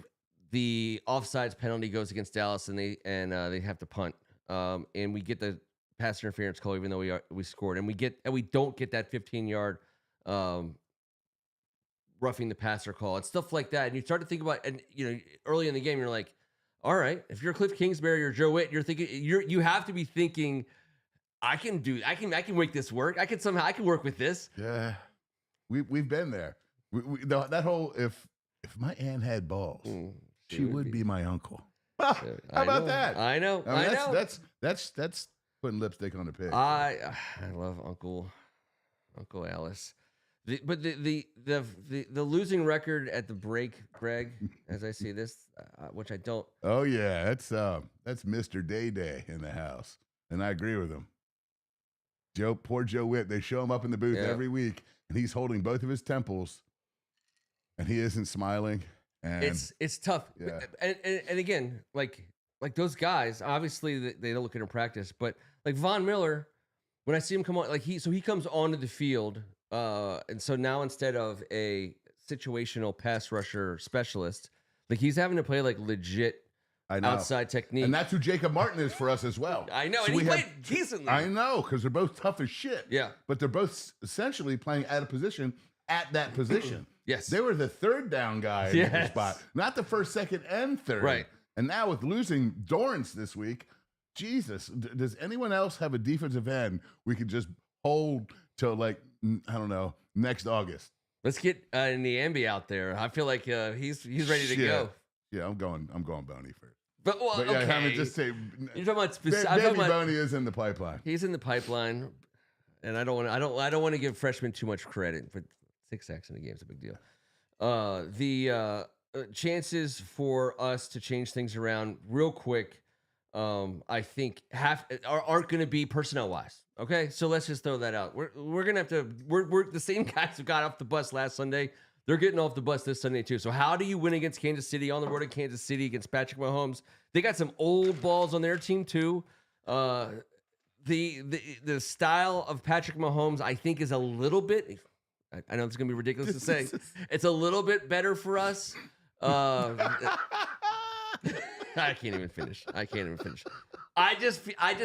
the offsides penalty goes against Dallas and they have to punt, and we get the pass interference call even though we scored, and we don't get that 15-yard roughing the passer call. It's stuff like that, and you start to think about, and early in the game you're like, all right, if you're Cliff Kingsbury or Joe Witt, you're thinking you have to be thinking, I can make this work. I can work with this. Yeah, we've been there. That whole if my aunt had balls, she would be my uncle. How about that? I know. I mean, that's putting lipstick on the pig. I love Uncle Alice. But the losing record at the break, Greg, as I see this, which I don't. Oh yeah, that's Mr. Day in the house, and I agree with him. Poor Joe Witt. They show him up in the booth every week, and he's holding both of his temples. And he isn't smiling, and it's tough. Yeah. And again, like those guys, obviously they don't look into practice, but like Von Miller, when I see him come on, like he comes onto the field, and so now instead of a situational pass rusher specialist, like he's having to play like legit outside technique, and that's who Jacob Martin is for us as well. I know, So and he we played decently. I know, because they're both tough as shit. Yeah, but they're both essentially playing out of position at that position. Yes. They were the third down guy in the spot, not the first, second, and third. Right. And now with losing Dorrance this week, Jesus, does anyone else have a defensive end we could just hold till like, I don't know, next August? Let's get Niambi out there. I feel like he's ready to go. Yeah, I'm going Boney first. But yeah, okay. I mean, just say You're talking about Baby Boney is in the pipeline. He's in the pipeline, and I don't want to give freshmen too much credit, but 6 sacks in a game is a big deal. The chances for us to change things around real quick, I think aren't going to be personnel wise. Okay, so let's just throw that out. We're gonna have to. We're the same guys who got off the bus last Sunday. They're getting off the bus this Sunday too. So how do you win against Kansas City on the road in Kansas City against Patrick Mahomes? They got some old balls on their team too. The style of Patrick Mahomes, I think, is a little bit. I know it's going to be ridiculous to say. It's a little bit better for us. I can't even finish. I just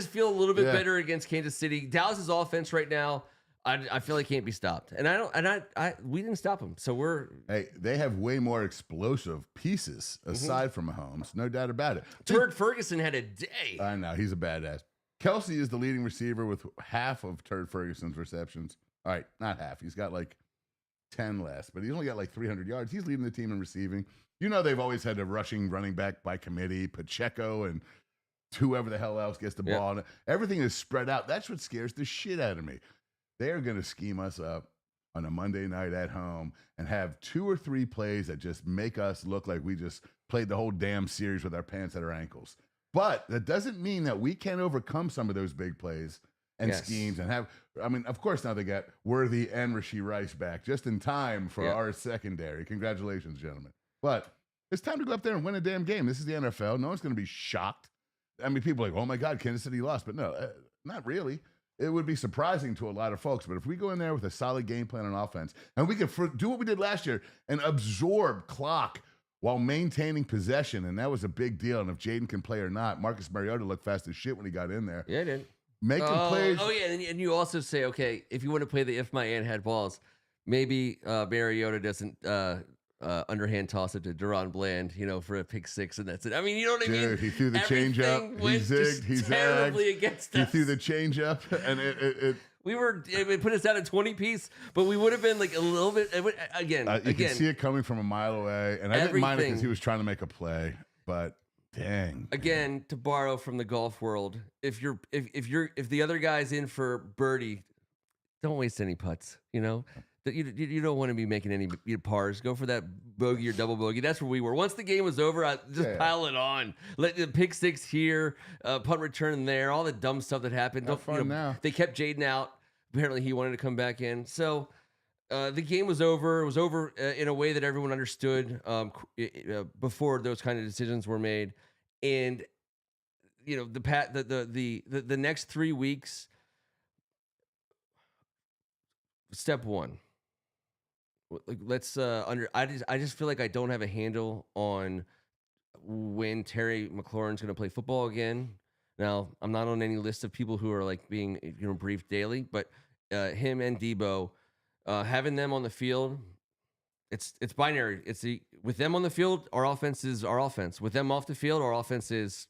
feel a little bit better against Kansas City. Dallas's offense right now, I feel like can't be stopped. And we didn't stop them. So they have way more explosive pieces aside from Mahomes. No doubt about it. Turd Ferguson had a day. I know. He's a badass. Kelsey is the leading receiver with half of Turd Ferguson's receptions. All right, not half. He's got like 10 less, but he's only got like 300 yards. He's leading the team in receiving. They've always had a rushing running back by committee, Pacheco and whoever the hell else gets the ball. Everything is spread out. That's what scares the shit out of me. They are going to scheme us up on a Monday night at home and have 2 or 3 plays that just make us look like we just played the whole damn series with our pants at our ankles. But that doesn't mean that we can't overcome some of those big plays and schemes and of course now they got Worthy and Rashee Rice back just in time for our secondary. Congratulations, gentlemen. But it's time to go up there and win a damn game. This is the NFL. No one's going to be shocked. People are like, oh my God, Kansas City lost. But no, not really. It would be surprising to a lot of folks. But if we go in there with a solid game plan on offense and we can do what we did last year and absorb clock while maintaining possession, and that was a big deal. And if Jaden can play or not, Marcus Mariota looked fast as shit when he got in there. Yeah, he did. Making plays. Oh, yeah, and you also say, okay, if you want to play the if my aunt had balls, maybe Mariota doesn't underhand toss it to Deron Bland, for a pick 6, and that's it. I mean, you know what I mean? Dude, he threw the change up. He zigged. He terribly zagged. against He us. threw the change up, and it put us down at 20 piece, but we would have been like a little bit again. you can see it coming from a mile away, and I didn't mind it because he was trying to make a play, but dang. Again, to borrow from the golf world, if the other guy's in for birdie, don't waste any putts. that you don't want to be making any pars. Go for that bogey or double bogey. That's where we were. Once the game was over, I just pile it on. Let the pick six here, punt return there, all the dumb stuff that happened. Not fun now. They kept Jaden out. Apparently, he wanted to come back in. So the game was over. It was over in a way that everyone understood before those kind of decisions were made. And the next 3 weeks. Step one. Let's I just feel like I don't have a handle on when Terry McLaurin's going to play football again. Now, I'm not on any list of people who are like being briefed daily, but him and Debo, having them on the field, it's binary. With them on the field, our offense is our offense. With them off the field, our offense is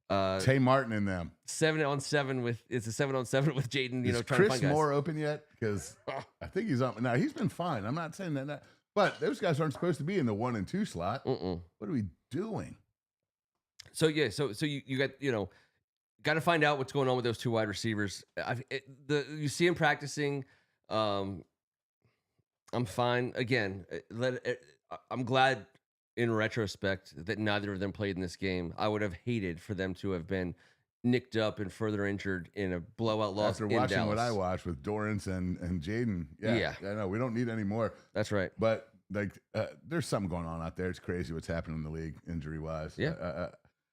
Tay Martin in them. 7-on-7 with it's a 7-on-7 with Jaden. Is trying to Chris find guys. Moore open yet? Because I think he's on. Now he's been fine. I'm not saying that, but those guys aren't supposed to be in the 1 and 2 slot. Mm-mm. What are we doing? So yeah, so you got to find out what's going on with those two wide receivers. You see him practicing. I'm fine. Again, I'm glad. In retrospect, that neither of them played in this game. I would have hated for them to have been nicked up and further injured in a blowout loss. After watching what I watched with Dorrance and Jaden, I know we don't need any more. That's right. But there's something going on out there. It's crazy what's happening in the league injury wise. Yeah.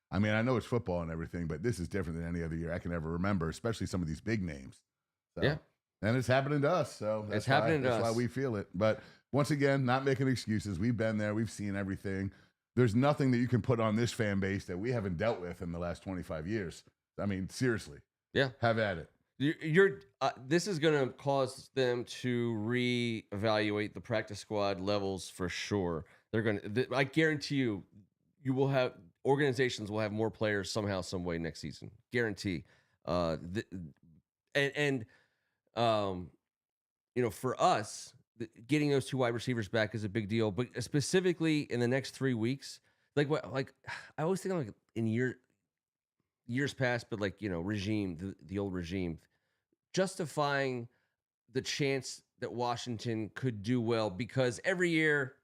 I mean, I know it's football and everything, but this is different than any other year I can ever remember, especially some of these big names. So, yeah. And it's happening to us. So that's why we feel it. But once again, not making excuses. We've been there. We've seen everything. There's nothing that you can put on this fan base that we haven't dealt with in the last 25 years. I mean, seriously. Yeah. Have at it. This is going to cause them to reevaluate the practice squad levels for sure. They're going to. I guarantee you will have organizations will have more players somehow, some way next season. Guarantee. For us. Getting those two wide receivers back is a big deal, but specifically in the next 3 weeks, I always think like in years past, but regime, the old regime, justifying the chance that Washington could do well because every year,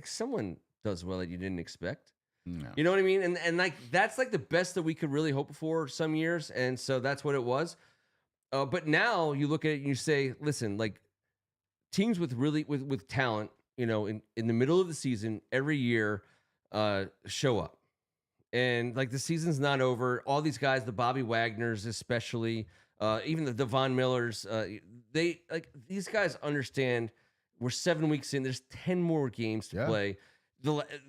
someone does well that you didn't expect. No. You know what I mean? And that's the best that we could really hope for some years, and so that's what it was. But now you look at it and you say, listen, teams with talent, in the middle of the season every year, show up, and the season's not over. All these guys, the Bobby Wagners, especially, even the Devon Millers, these guys understand we're 7 weeks in. There's 10 more games to play.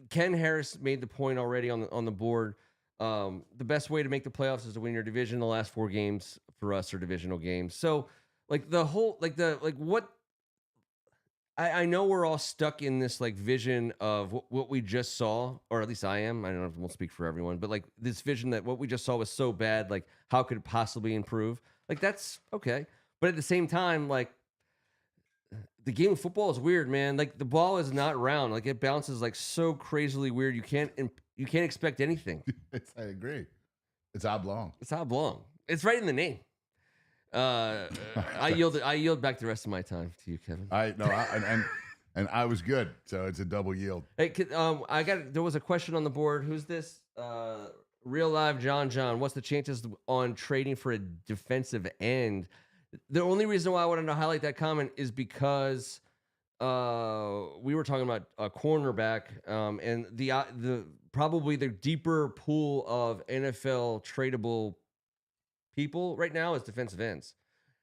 Ken Harris made the point already on the board. The best way to make the playoffs is to win your division. The last 4 games for us are divisional games. So what. I know we're all stuck in this vision of what we just saw, or at least I am. I don't know if I won't speak for everyone, but this vision that what we just saw was so bad, how could it possibly improve? That's okay. But at the same time, the game of football is weird, man. The ball is not round. It bounces so crazily weird. You can't expect anything. I agree. It's oblong. It's oblong. It's right in the name. I yield back the rest of my time to you, Kevin. And I was good, so it's a double yield. Hey, there was a question on the board. Who's this? Real live John. What's the chances on trading for a defensive end? The only reason why I wanted to highlight that comment is because we were talking about a cornerback, and the probably the deeper pool of NFL tradable people right now is defensive ends.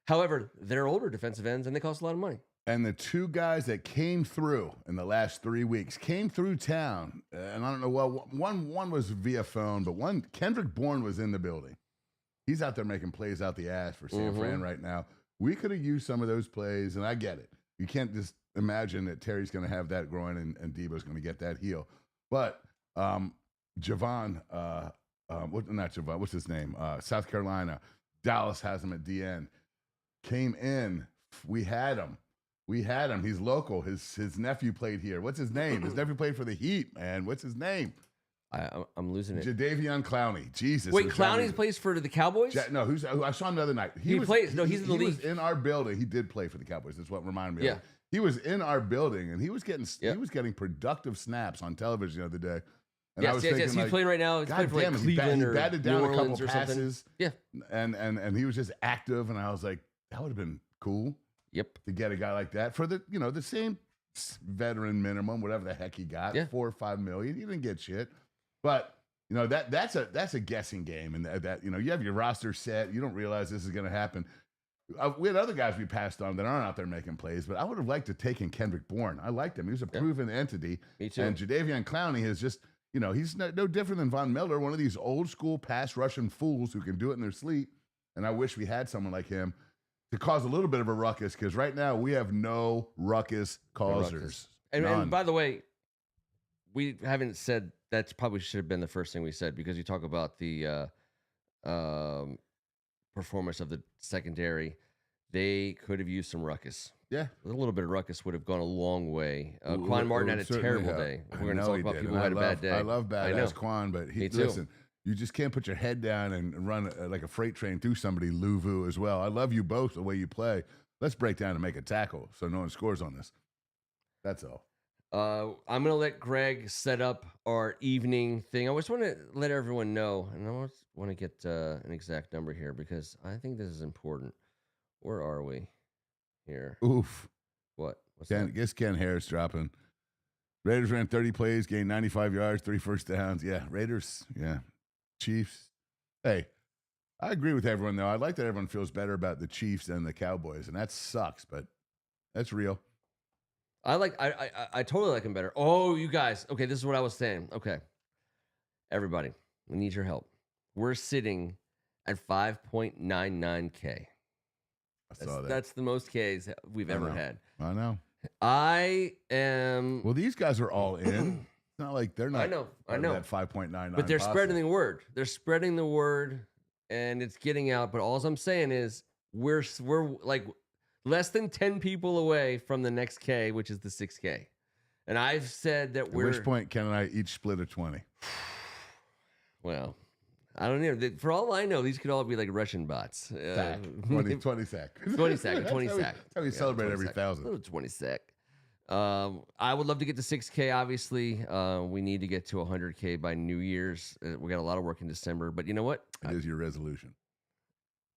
However, they're older defensive ends and they cost a lot of money. And the two guys that came through in the last 3 weeks came through town, and I don't know. Well, one was via phone, but Kendrick Bourne was in the building. He's out there making plays out the ass for San Fran right now. We could have used some of those plays, and I get it. You can't just imagine that Terry's going to have that groin and Debo's going to get that heel. But Javon, not Javon, what's his name? South Carolina. Dallas has him at DN. Came in. We had him. He's local. His nephew played here. What's his name? His nephew played for the Heat, man. What's his name? I'm losing it. Jadeveon Clowney. Jesus. Wait, Clowney plays for the Cowboys? No, I saw him the other night. He plays. No, he's in the league. He was in our building. He did play for the Cowboys. That's what reminded me. Yeah. Of it. He was in our building, and he was getting productive snaps on television the other day. And I was thinking, yes. He's playing right now. He's playing for like Cleveland or batted New down a Orleans couple or something. passes. Yeah. And he was just active, and I was like, that would have been cool. Yep. To get a guy like that for the same veteran minimum, whatever the heck he got, $4 or $5 million. He didn't get shit, but that's a guessing game, and that you have your roster set. You don't realize this is going to happen. We had other guys we passed on that aren't out there making plays, but I would have liked to take in Kendrick Bourne. I liked him. He was a proven entity. Me too. And Jadeveon Clowney is just, he's no different than Von Miller, one of these old school pass rushing fools who can do it in their sleep. And I wish we had someone like him to cause a little bit of a ruckus, because right now we have no ruckus causers. And by the way, we haven't said that probably should have been the first thing we said, because you talk about the performance of the secondary. They could have used some ruckus. Yeah. A little bit of ruckus would have gone a long way. Quan Martin had a terrible day. We're going to talk about people who had a bad day. I love badass Quan, but listen, you just can't put your head down and run like a freight train through somebody, Luvu, as well. I love you both the way you play. Let's break down and make a tackle so no one scores on this. That's all. I'm going to let Greg set up our evening thing. I just want to let everyone know, and I want to get an exact number here, because I think this is important. Where are we here? Oof. What? What's that? Guess Ken Harris dropping. Raiders ran 30 plays, gained 95 yards, 3 first downs. Yeah, Raiders. Yeah. Chiefs. Hey, I agree with everyone, though. I like that everyone feels better about the Chiefs than the Cowboys, and that sucks, but that's real. I totally like him better. Oh, you guys. Okay, this is what I was saying. Okay. Everybody, we need your help. We're sitting at 5.99K. I saw that. That's the most Ks we've ever had. I know. I am. Well, these guys are all in. It's not like they're not. I know. That 5.99. But they're spreading the word. They're spreading the word, and it's getting out. But all I'm saying is we're like less than 10 people away from the next K, which is the 6K. And I've said that we're. At which point, Ken and I each split a 20. Well, I don't know. For all I know, these could all be like Russian bots. 20 sack. 20 sack. 20 sack. That's how we celebrate every 1,000. Little 20 sack. I would love to get to 6K, obviously. We need to get to 100K by New Year's. We got a lot of work in December. But you know what? It is your resolution.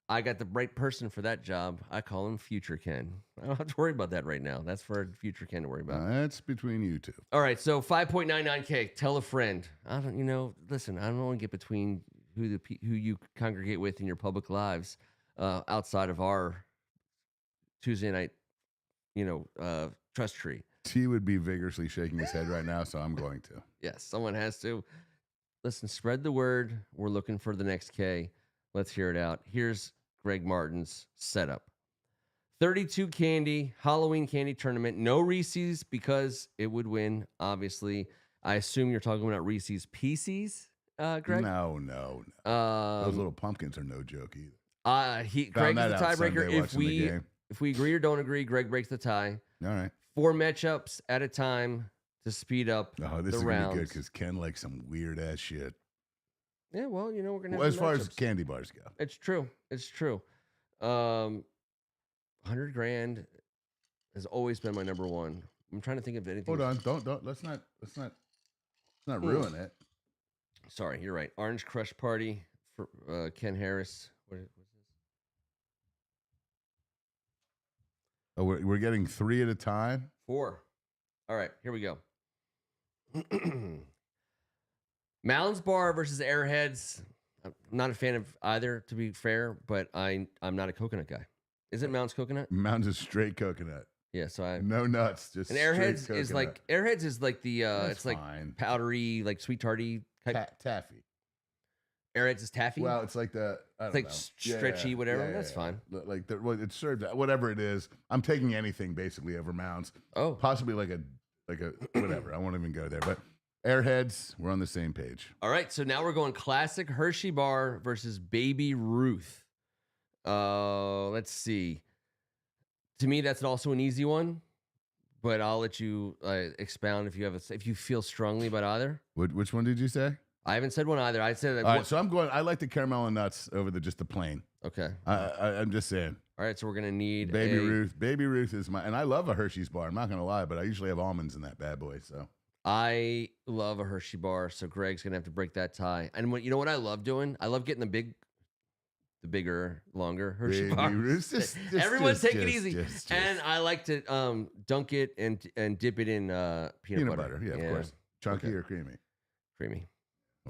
I got the right person for that job. I call him Future Ken. I don't have to worry about that right now. That's for Future Ken to worry about. That's between you two. All right, so 5.99K. Tell a friend. Listen, I don't want to get between who you congregate with in your public lives outside of our Tuesday night, trust tree. He would be vigorously shaking his head right now, so I'm going to. Yes, someone has to. Listen, spread the word. We're looking for the next K. Let's hear it out. Here's Greg Martin's setup. 32 candy, Halloween candy tournament. No Reese's because it would win, obviously. I assume you're talking about Reese's Pieces, Greg? No. Those little pumpkins are no joke either. Greg is the tiebreaker. If we agree or don't agree, Greg breaks the tie. All right. 4 matchups at a time to speed up the rounds. This is going to be good because Ken likes some weird-ass shit. Yeah, well, we're going to have as far as candy bars go. It's true. 100 grand has always been my number one. I'm trying to think of anything. Hold on. Don't. Let's not ruin it. Sorry, you're right. Orange Crush Party for Ken Harris. What is this? Oh, we're getting 3 at a time? 4. All right, here we go. Mounds Bar versus Airheads. I'm not a fan of either, to be fair, but I'm not a coconut guy. Isn't Mounds coconut? Mounds is straight coconut. Yeah, so no nuts, just and Airheads is like the it's fine. Like powdery, like sweet tarty type. Taffy. Airheads is taffy. Well, it's like stretchy, whatever. That's fine. Like it's served whatever it is. I'm taking anything basically over Mounds. Oh, possibly like a whatever. I won't even go there, but. Airheads, we're on the same page. All right, so now we're going classic Hershey Bar versus Baby Ruth. Let's see. To me, that's also an easy one. but I'll let you expound if you feel strongly about either. Which one did you say? I haven't said one either. I said All right, so I'm going. I like the caramel and nuts over just the plain. Okay. I'm just saying. All right, so we're gonna need Baby Ruth. Baby Ruth is and I love a Hershey's bar. I'm not gonna lie, but I usually have almonds in that bad boy. So I love a Hershey bar, so Greg's gonna have to break that tie. And you know what I love doing? I love getting the bigger, longer Hershey Baby bar. Ruth, Everyone take it easy. And I like to dunk it and dip it in peanut butter. Yeah, of course. Chunky or creamy? Creamy.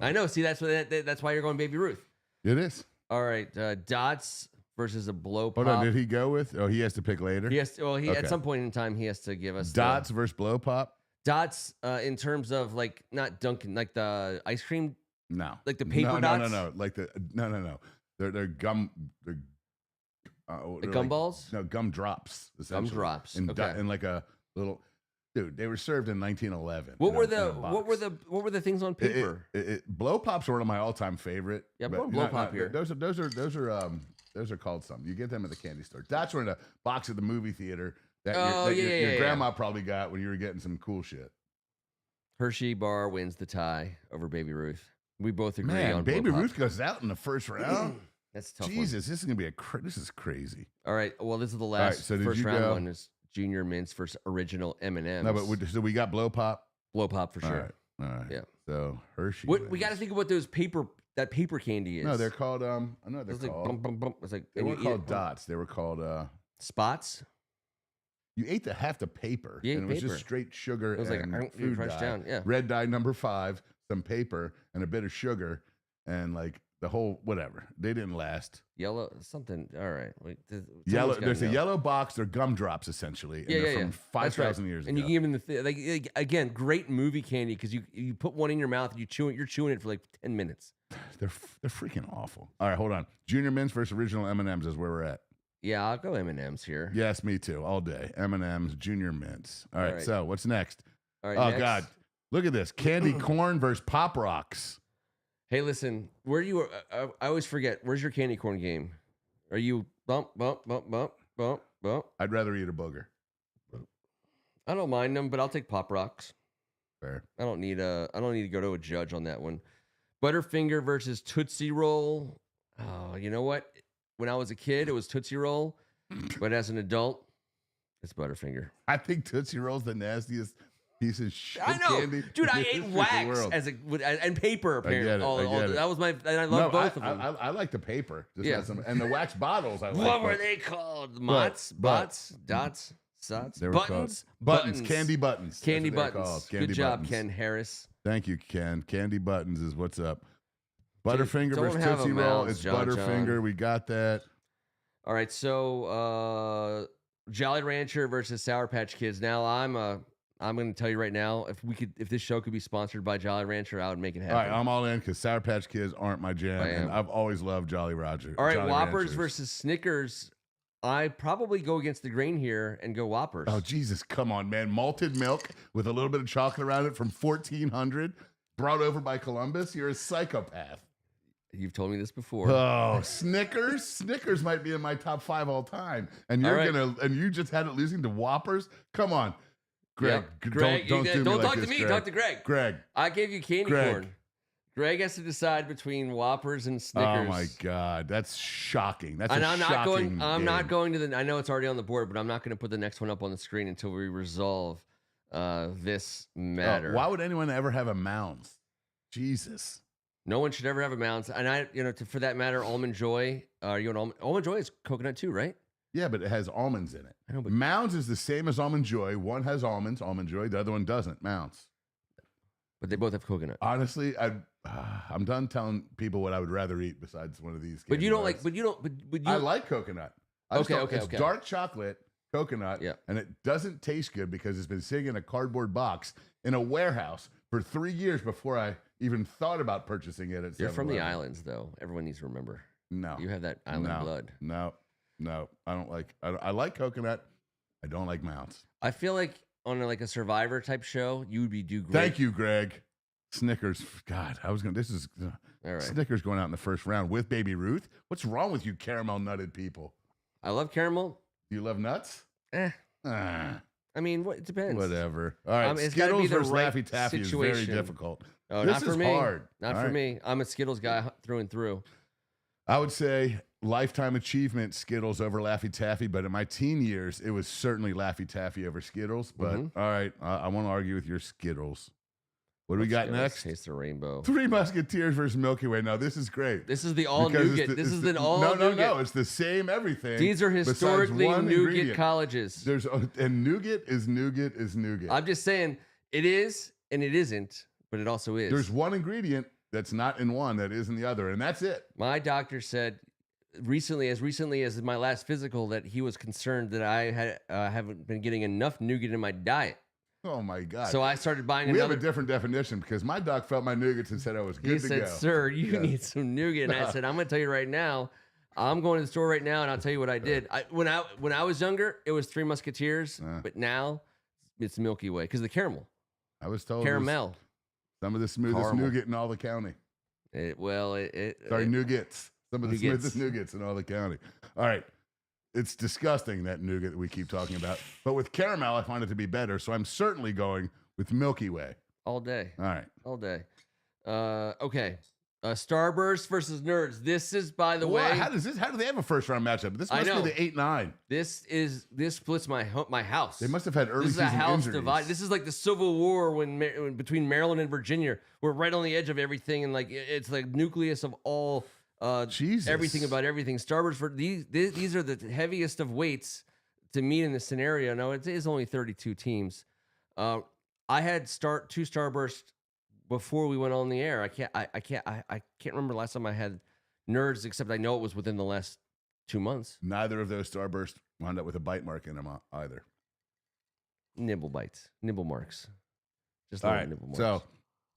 I know. See, that's why you're going Baby Ruth. It is. All right, Dots versus a blow pop. Hold on, did he go with? Oh, he has to pick later. He has to, well, at some point in time he has to give us Dots versus blow pop. Dots in terms of like not Dunkin', like the ice cream. No, like the paper dots. No. Like no. They're gum. They're gumballs. No, gum drops. Gum drops. And like a little. Dude, they were served in 1911. What were the things on paper? Blow pops are one of my all-time favorite. Yeah, blow pop here. Those are called something. You get them at the candy store. Dots were in a box at the movie theater that your grandma probably got when you were getting some cool shit. Hershey bar wins the tie over Baby Ruth. We both agree on Baby blow pop. Ruth goes out in the first round. That's a tough. Jesus, this is gonna be this is crazy. All right, well, this is the last first round one. Is Junior Mints versus original M&Ms. No, but so we got blow pop. Blow pop for sure. All right. Yeah. So Hershey. We got to think of what that paper candy is. No, they're called. I know they're called. Like, bum, bum. It's like they weren't called dots. They were called spots. You ate half the paper. Yeah, and it was just straight sugar. It was and like food dye. Down. Yeah. Red dye number 5, some paper, and a bit of sugar, and like the whole whatever. They didn't last. Yellow something. All right. Wait, yellow. There's a yellow box. They're gumdrops essentially. And they're from 5,000 years ago. And you give them again, great movie candy because you put one in your mouth and you're chewing it for like 10 minutes. They're freaking awful. All right, hold on. Junior Mints versus original M&Ms is where we're at. Yeah, I'll go M&Ms here. Yes, me too. All day. M&Ms, Junior Mints. All right. So what's next? All right. Oh next. God, look at this candy corn versus Pop Rocks. Hey, listen, where you? I always forget. Where's your candy corn game? Are you bump? I'd rather eat a booger. I don't mind them, but I'll take Pop Rocks. Fair. I don't need to go to a judge on that one. Butterfinger versus Tootsie Roll. Oh, you know what? When I was a kid, it was Tootsie Roll, but as an adult, it's Butterfinger. I think Tootsie Roll's the nastiest piece of shit. I know, candy dude. I ate wax and paper. Apparently, I get it. That was my. And I love both of them. I like the paper. And the wax bottles. I like. What were they called? Mots, bots, dots, sots, they were buttons, buttons, candy buttons, candy buttons. Good job, Ken Harris. Thank you, Ken. Candy buttons is what's up. Butterfinger Don't versus have Tootsie a Roll. mouse, It's John. Butterfinger. We got that. All right, so Jolly Rancher versus Sour Patch Kids. Now I'm going to tell you right now, if this show could be sponsored by Jolly Rancher, I would make it happen. All right, I'm all in because Sour Patch Kids aren't my jam, and I've always loved Jolly Roger. All right, Jolly Whoppers Ranchers. versus Snickers. I probably go against the grain here and go Whoppers. Oh Jesus, come on, man! Malted milk with a little bit of chocolate around it from 1400, brought over by Columbus. You're a psychopath. You've told me this before. Oh, Snickers! Snickers might be in my top 5 all time, and you just had it losing to Whoppers. Come on, Greg. Yep. Greg, don't talk to me. Greg. Talk to Greg. Greg, I gave you candy corn. Greg has to decide between Whoppers and Snickers. Oh my God, that's shocking. That's and a I'm shocking. not going to the. I know it's already on the board, but I'm not going to put the next one up on the screen until we resolve this matter. Why would anyone ever have a Mounds? Jesus. No one should ever have a Mounds. And for that matter, Almond Joy. Almond Joy is coconut too, right? Yeah, but it has almonds in it. I know, but Mounds is the same as Almond Joy. One has almonds, Almond Joy. The other one doesn't. Mounds. But they both have coconut. Honestly, I'm done telling people what I would rather eat besides one of these. But you don't bars. like. I like coconut. It's dark chocolate, coconut, and it doesn't taste good because it's been sitting in a cardboard box in a warehouse for 3 years before I even thought about purchasing it. You're from the islands, though. Everyone needs to remember. No, you have that island blood. No, I don't like. I like coconut. I don't like Mounds. I feel like on a Survivor type show, you would do great. Thank you, Greg. Snickers. God, this is all right. Snickers going out in the first round with Baby Ruth. What's wrong with you caramel nutted people? I love caramel. Do you love nuts? I mean, it depends. Whatever. All right, it's gotta be Skittles the versus right Laffy Taffy is very situation. difficult. Oh, This not for is me. hard. Not All for right. me. I'm a Skittles guy through and through. I would say lifetime achievement Skittles over Laffy Taffy, but in my teen years, it was certainly Laffy Taffy over Skittles. But all right, I want to argue with your Skittles. What do we got Skittles next? Taste the rainbow. Three Musketeers versus Milky Way. Now this is great. This is the all Because nougat. This is an all no, nougat. no. It's the same everything. These are besides historically one nougat ingredient. colleges. And nougat is nougat is nougat. I'm just saying it is and it isn't, but it also is. There's one ingredient that's not in one that is in the other, and that's it. My doctor said recently as my last physical, that he was concerned that I haven't been getting enough nougat in my diet. Oh my God! So I started buying we another. have a different definition because my doc felt my nougats and said I was good He to said, go. "Sir, you need some nougat." And I said, "I'm going to tell you right now. I'm going to the store right now, and I'll tell you what I did. When I was younger, it was Three Musketeers, but now it's Milky Way because the caramel, I was told it was caramel. some of the smoothest Caramel. nougat in all the county. Sorry, Nougats. Some of the Nougats. smoothest nougats in all the county. All right. It's disgusting, that nougat that we keep talking about. But with caramel, I find it to be better. So I'm certainly going with Milky Way. all day, All right. all day. Okay, Starburst versus Nerds. This is, by the Well, way, how do they have a first round matchup? This I must know. be the 8-9. this splits my house. They must have had early This is a season house injuries. divide. This is like the Civil War when between Maryland and Virginia. We're right on the edge of everything, and like it's like nucleus of all Jesus. everything about everything. Starburst for these are the heaviest of weights to meet in this scenario. Now it is only 32 teams. I had two Starburst before we went on the air. I can't remember the last time I had Nerds, except I know it was within the last 2 months. Neither of those Starbursts wound up with a bite mark in them either. Nibble bites, nibble marks. Just All little right. nibble marks.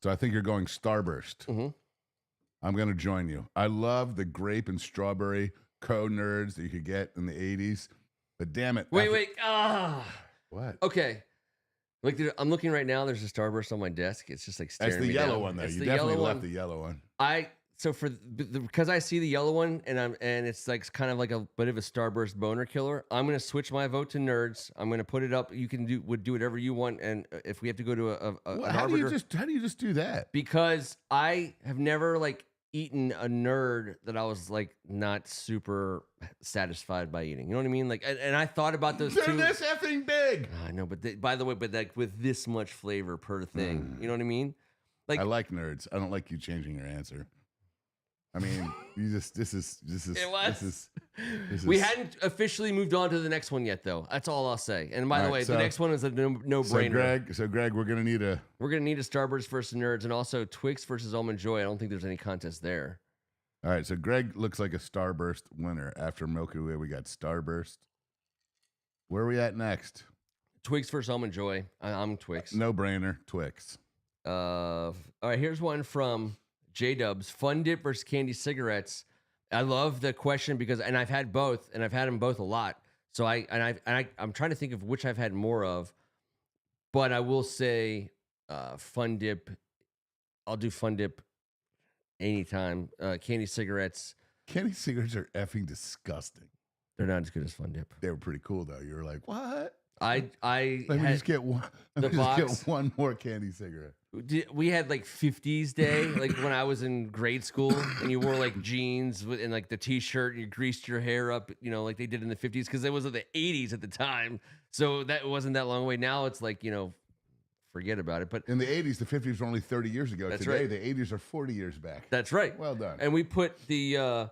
So I think you're going Starburst. Mhm. I'm going to join you. I love the grape and strawberry co-nerds that you could get in the 80s. But damn it. Wait. What? Okay. Like I'm looking right now. There's a Starburst on my desk. It's just like staring That's the me yellow down. one, though. It's You the definitely yellow left one. the yellow one. Because I see the yellow one and it's like kind of like a bit of a Starburst boner killer. I'm gonna switch my vote to Nerds. I'm gonna put it up. You can do whatever you want. And if we have to go to an How do you arbiter, just do that? because I have never like eaten a nerd that I was like not super satisfied by eating. You know what I mean? Like, and I thought about those They're two. this effing big. I know, but by the way, like with this much flavor per thing, you know what I mean? Like I like nerds. I don't like you changing your answer. I mean, this is we hadn't officially moved on to the next one yet, though. That's all I'll say. And by the way, the next one is a no-brainer. So Greg, we're gonna need a Starburst versus Nerds, and also Twix versus Almond Joy. I don't think there's any contest there. All right, so Greg looks like a Starburst winner. After Milky Way, we got Starburst. Where are we at next? Twix versus Almond Joy. I'm Twix. No brainer, Twix. All right, here's one from J-Dubs. Fun Dip versus Candy Cigarettes. I love the question because, and I've had both, and I've had them both a lot. So I'm trying to think of which I've had more of, but I will say Fun Dip. I'll do Fun Dip anytime. Candy Cigarettes. Candy cigarettes are effing disgusting. They're not as good as Fun Dip. They were pretty cool though. You were like, what? I Let me just get one. Let me just get one more candy cigarette. We had like 50s day, like when I was in grade school, and you wore like jeans and like the t-shirt, and you greased your hair up, you know, like they did in the 50s, because it was the 80s at the time. So that wasn't that long away. Now it's like, you know, forget about it. But in the 80s, the 50s were only 30 years ago. That's Today, right. the 80s are 40 years back. That's right. Well done. And we put the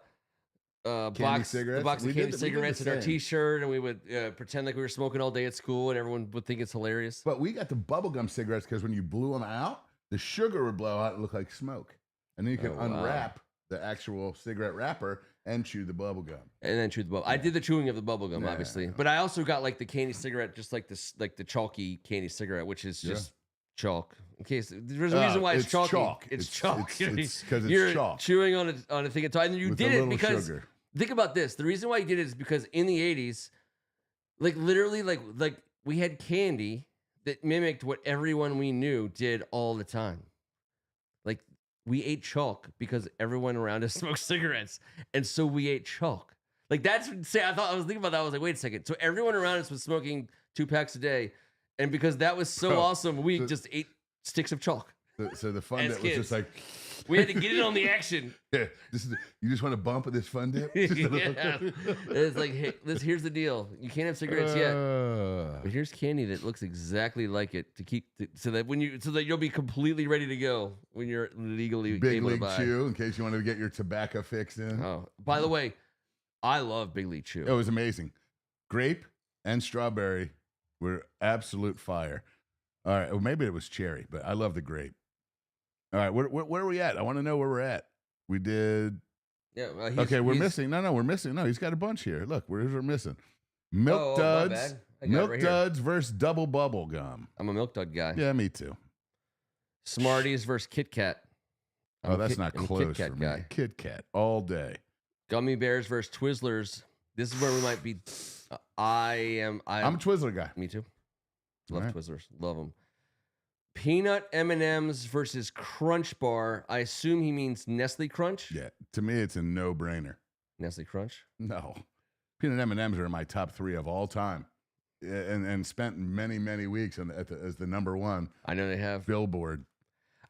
box cigarettes? of We candy did the cigarettes in our same. t-shirt, and we would pretend like we were smoking all day at school, and everyone would think it's hilarious. But we got the bubblegum cigarettes because when you blew them out, the sugar would blow out and look like smoke. And then you could Oh, wow. unwrap the actual cigarette wrapper and chew the bubblegum. And then chew the bubble. I did the chewing of the bubble gum, Yeah, obviously, yeah. but I also got like the candy cigarette, just like this, like the chalky candy cigarette, which is just chalk. In case there's a reason why it's chalky. chalk. It's chalk. It's 'cause it's You're chalk. chewing on a thing. And you With did a it little because sugar. think about this. The reason why you did it is because in the 80s, like literally, like we had candy that mimicked what everyone we knew did all the time. Like we ate chalk because everyone around us smoked cigarettes, and so we ate chalk. Like I was thinking about that. I was like, wait a second. So everyone around us was smoking 2 packs a day, And because that was so Bro, awesome, we just ate sticks of chalk. So the fun As dip was kids. just like, We had to get in on the action. yeah, you just want to bump with this fun dip? Yeah. It's like, hey, here's the deal. You can't have cigarettes yet. Uh, But here's candy that looks exactly like it to keep so that you'll be completely ready to go when you're legally Big able League to buy. Chew, in case you wanted to get your tobacco fix in. Oh, by the way, I love Big League Chew. It was amazing. Grape and strawberry were absolute fire. All right, well, maybe it was cherry, but I love the grape. All right, where are we at? I want to know where we're at. We did. Yeah. Okay, we're missing. No, we're missing. No, he's got a bunch here. Look, we're missing. Milk my Duds. bad. I got it Milk right here. Duds versus Double Bubble Gum. I'm a Milk Dud guy. Yeah, me too. Smarties versus Kit Kat. Oh, that's not I'm a close Kit Kat for me. guy. Kit Kat all day. Gummy Bears versus Twizzlers. This is where we might be. I'm I'm a Twizzler guy. Me too. Love All right. Twizzlers. Love them. Peanut M&Ms versus Crunch Bar. I assume he means Nestle Crunch. Yeah, to me, it's a no-brainer. Nestle Crunch. No, peanut M&Ms are in my top 3 of all time, and spent many weeks as the number one I know they have. billboard.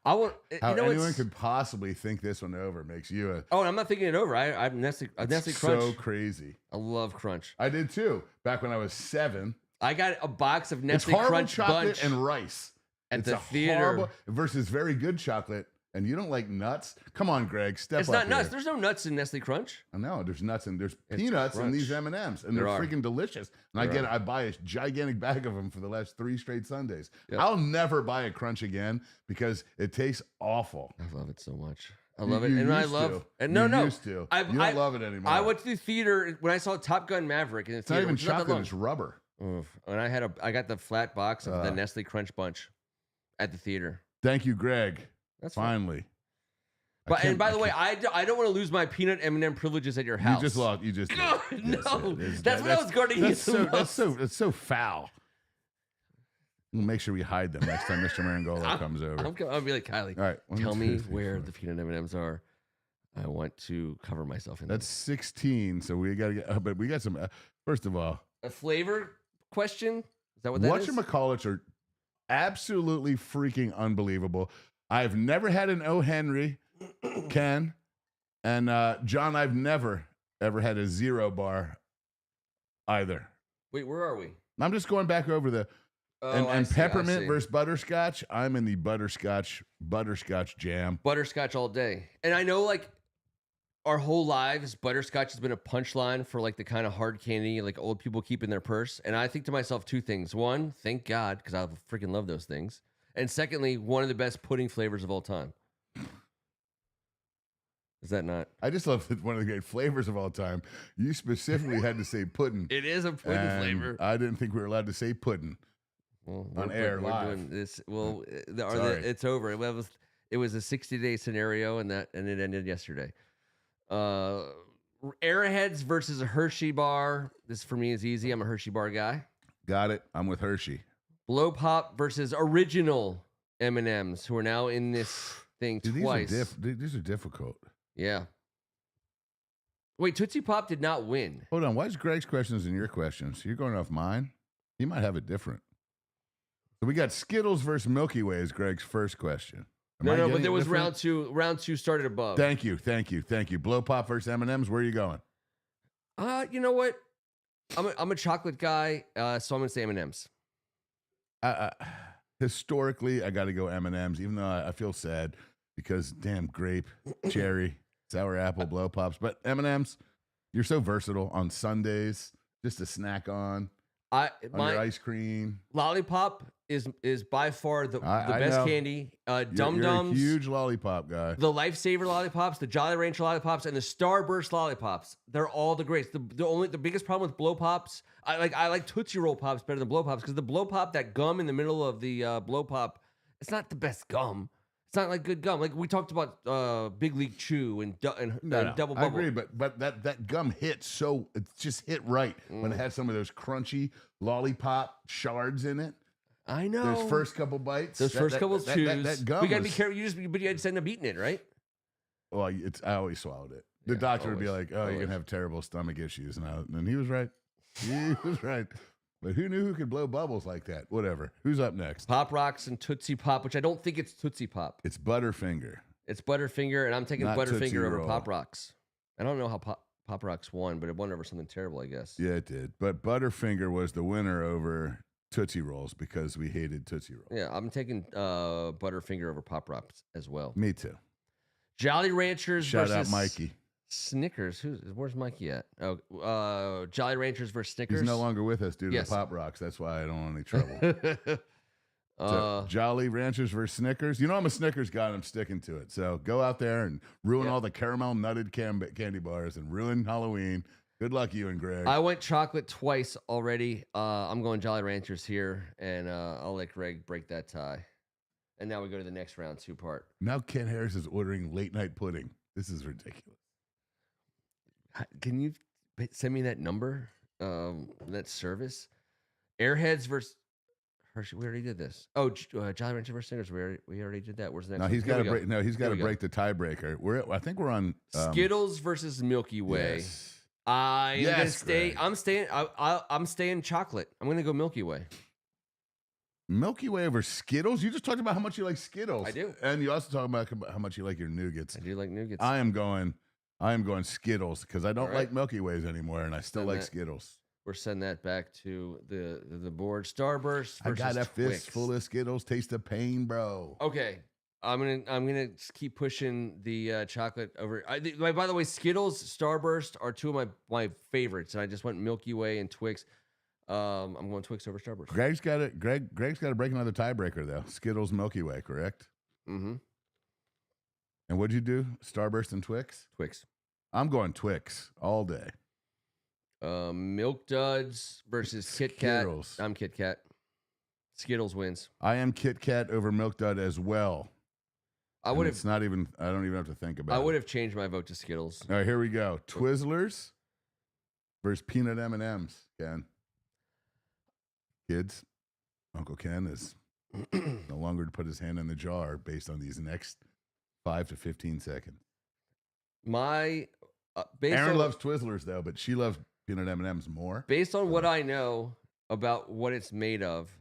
I want. How you know, anyone it's, could possibly think this one over makes you a Oh, and I'm not thinking it over. I'm Nestle Crunch. so crazy. I love Crunch. I did too. Back when I was 7, I got a box of it's Nestle horrible Crunch chocolate bunch and rice at it's the a theater. horrible versus very good chocolate. And you don't like nuts? Come on, Greg, step It's up not nuts. here. There's no nuts in Nestle Crunch. I know there's nuts and there's It's peanuts in these crunch. M&Ms, and There they're are. freaking delicious. And I buy a gigantic bag of them for the last 3 straight Sundays. Yep. I'll never buy a Crunch again because it tastes awful. I love it so much. I love it, You and I used love. to. And You no, used to. You I don't love it anymore. I went to the theater when I saw Top Gun Maverick in the It's not theater. even which is not that chocolate; long. it's rubber. Oof. And I got the flat box of the Nestle Crunch bunch at the theater. Thank you, Greg. That's fine. Finally. But and by the way, I don't want to lose my peanut M&M privileges at your You house. just lost. You just God, did. no. Yes, That's what I was guarding against the most. That's so foul. We'll make sure we hide them next time Mr. Marangolo comes over. I'll be like, Kylie, All right, tell me where the peanut M&Ms are. I want to cover myself in That's 16. So we got to get. But we got some. First of all, a flavor question. Is that what that is? whatchamacallits are absolutely freaking unbelievable. I've never had an O. Henry, Ken, and John. I've never ever had a 0 bar either. Wait, where are we? I'm just going back over the Oh, I and see, I peppermint see. versus butterscotch. I'm in the butterscotch jam. Butterscotch all day. And I know, like, our whole lives, butterscotch has been a punchline for, like, the kind of hard candy, like, old people keep in their purse. And I think to myself 2 things. One, thank God, because I freaking love those things. And secondly, one of the best pudding flavors of all time. Is that not? I just love that one of the great flavors of all time. You specifically had to say pudding. It is a pudding and flavor. I didn't think we were allowed to say pudding. Well, on air, we're live. doing this. Well, Sorry. it's over. It was a 60-day scenario, and it ended yesterday. Airheads versus a Hershey bar. This for me is easy. I'm a Hershey bar guy. Got it. I'm with Hershey. Blow Pop versus original M&Ms, who are now in this thing Dude, twice. these are difficult. Yeah. Wait, Tootsie Pop did not win. Hold on. Why is Greg's questions and your questions? You're going off mine? He might have it different. So we got Skittles versus Milky Way is Greg's first question. Am I No, but getting there it was different? round two. Round 2 started above. Thank you. Blow Pop versus M&M's. Where are you going? You know what? I'm a chocolate guy, so I'm gonna say M&Ms. Historically, I got to go M&M's, even though I feel sad because damn grape, cherry, sour apple, blow pops. But M&M's, you're so versatile on Sundays, just a snack on your ice cream. Lollipop is by far the I best know. candy. Dum You're a Dums, huge lollipop guy. the Lifesaver lollipops, the Jolly Rancher lollipops, and the Starburst lollipops. They're all the greats. The biggest problem with Blow Pops, I like Tootsie Roll Pops better than Blow Pops because the Blow Pop, that gum in the middle of the Blow Pop, it's not the best gum. It's not like good gum. Like we talked about Big League Chew and Double Bubble. I agree, but that gum hit so it just hit right when it had some of those crunchy lollipop shards in it. I know. Those first couple bites. Those first couple chews. That gum. We gotta be was- careful. But you had to end up eating it, right? Well, I always swallowed it. The Yeah, doctor would be always, like, "Oh, you're always. gonna have terrible stomach issues," and he was right. He was right. But who knew who could blow bubbles like that? Whatever. Who's up next? Pop Rocks and Tootsie Pop, which I don't think it's Tootsie Pop. It's Butterfinger. It's Butterfinger, and I'm taking Not Tootsie Butterfinger over Roll. Pop Rocks. I don't know how Pop Rocks won, but it won over something terrible, I guess. Yeah, it did. But Butterfinger was the winner over Tootsie Rolls because we hated Tootsie Rolls. Yeah, I'm taking Butterfinger over Pop Rocks as well. Me too. Jolly Ranchers Shout versus out Mikey. Snickers. Where's Mikey at? Oh, Jolly Ranchers versus Snickers. He's no longer with us due to Yes. the Pop Rocks. That's why I don't want any trouble. So, Jolly Ranchers versus Snickers. You know I'm a Snickers guy and I'm sticking to it. So go out there and ruin all the caramel nutted candy bars and ruin Halloween. Good luck, you and Greg. I went chocolate twice already. I'm going Jolly Ranchers here, and I'll let Greg break that tie. And now we go to the next round, 2-part. Now Ken Harris is ordering late night pudding. This is ridiculous. Can you send me that number? That service? Airheads versus Hershey. We already did this. Oh, Jolly Rancher versus Snickers. We already did that. Where's the next? No, one? he's got to break. No, he's got to Here we break the tiebreaker. I think we're on Skittles versus Milky Way. Yes. I'm gonna stay. Greg. I'm staying. I'm staying chocolate. I'm gonna go Milky Way. Milky Way over Skittles. You just talked about how much you like Skittles. I do. And you also talked about how much you like your nougats. I do like nougats. I am going Skittles because I don't All right. like Milky Ways anymore, and I still Send like that. Skittles. We're sending that back to the board. Starburst versus I got a Twix. fist full of Skittles. Taste of pain, bro. Okay, I'm gonna just keep pushing the chocolate over. By the way, Skittles, Starburst are two of my favorites, and I just went Milky Way and Twix. I'm going Twix over Starburst. Greg's got to break another tiebreaker though. Skittles, Milky Way, correct? Mm-hmm. And what'd you do? Starburst and Twix? Twix. I'm going Twix all day. Milk Duds versus Kit Kat. Skittles. I'm Kit Kat. Skittles wins. I am Kit Kat over Milk Dud as well. I And would have. It's not even. I don't even have to think about it. I would have changed my vote to Skittles. All right, here we go. Twizzlers versus peanut M&Ms. Ken. Kids, Uncle Ken is no longer to put his hand in the jar based on these next 5 to 15 seconds. My Aaron loves Twizzlers though, but she loves peanut M&Ms more. based on what I know about what it's made of,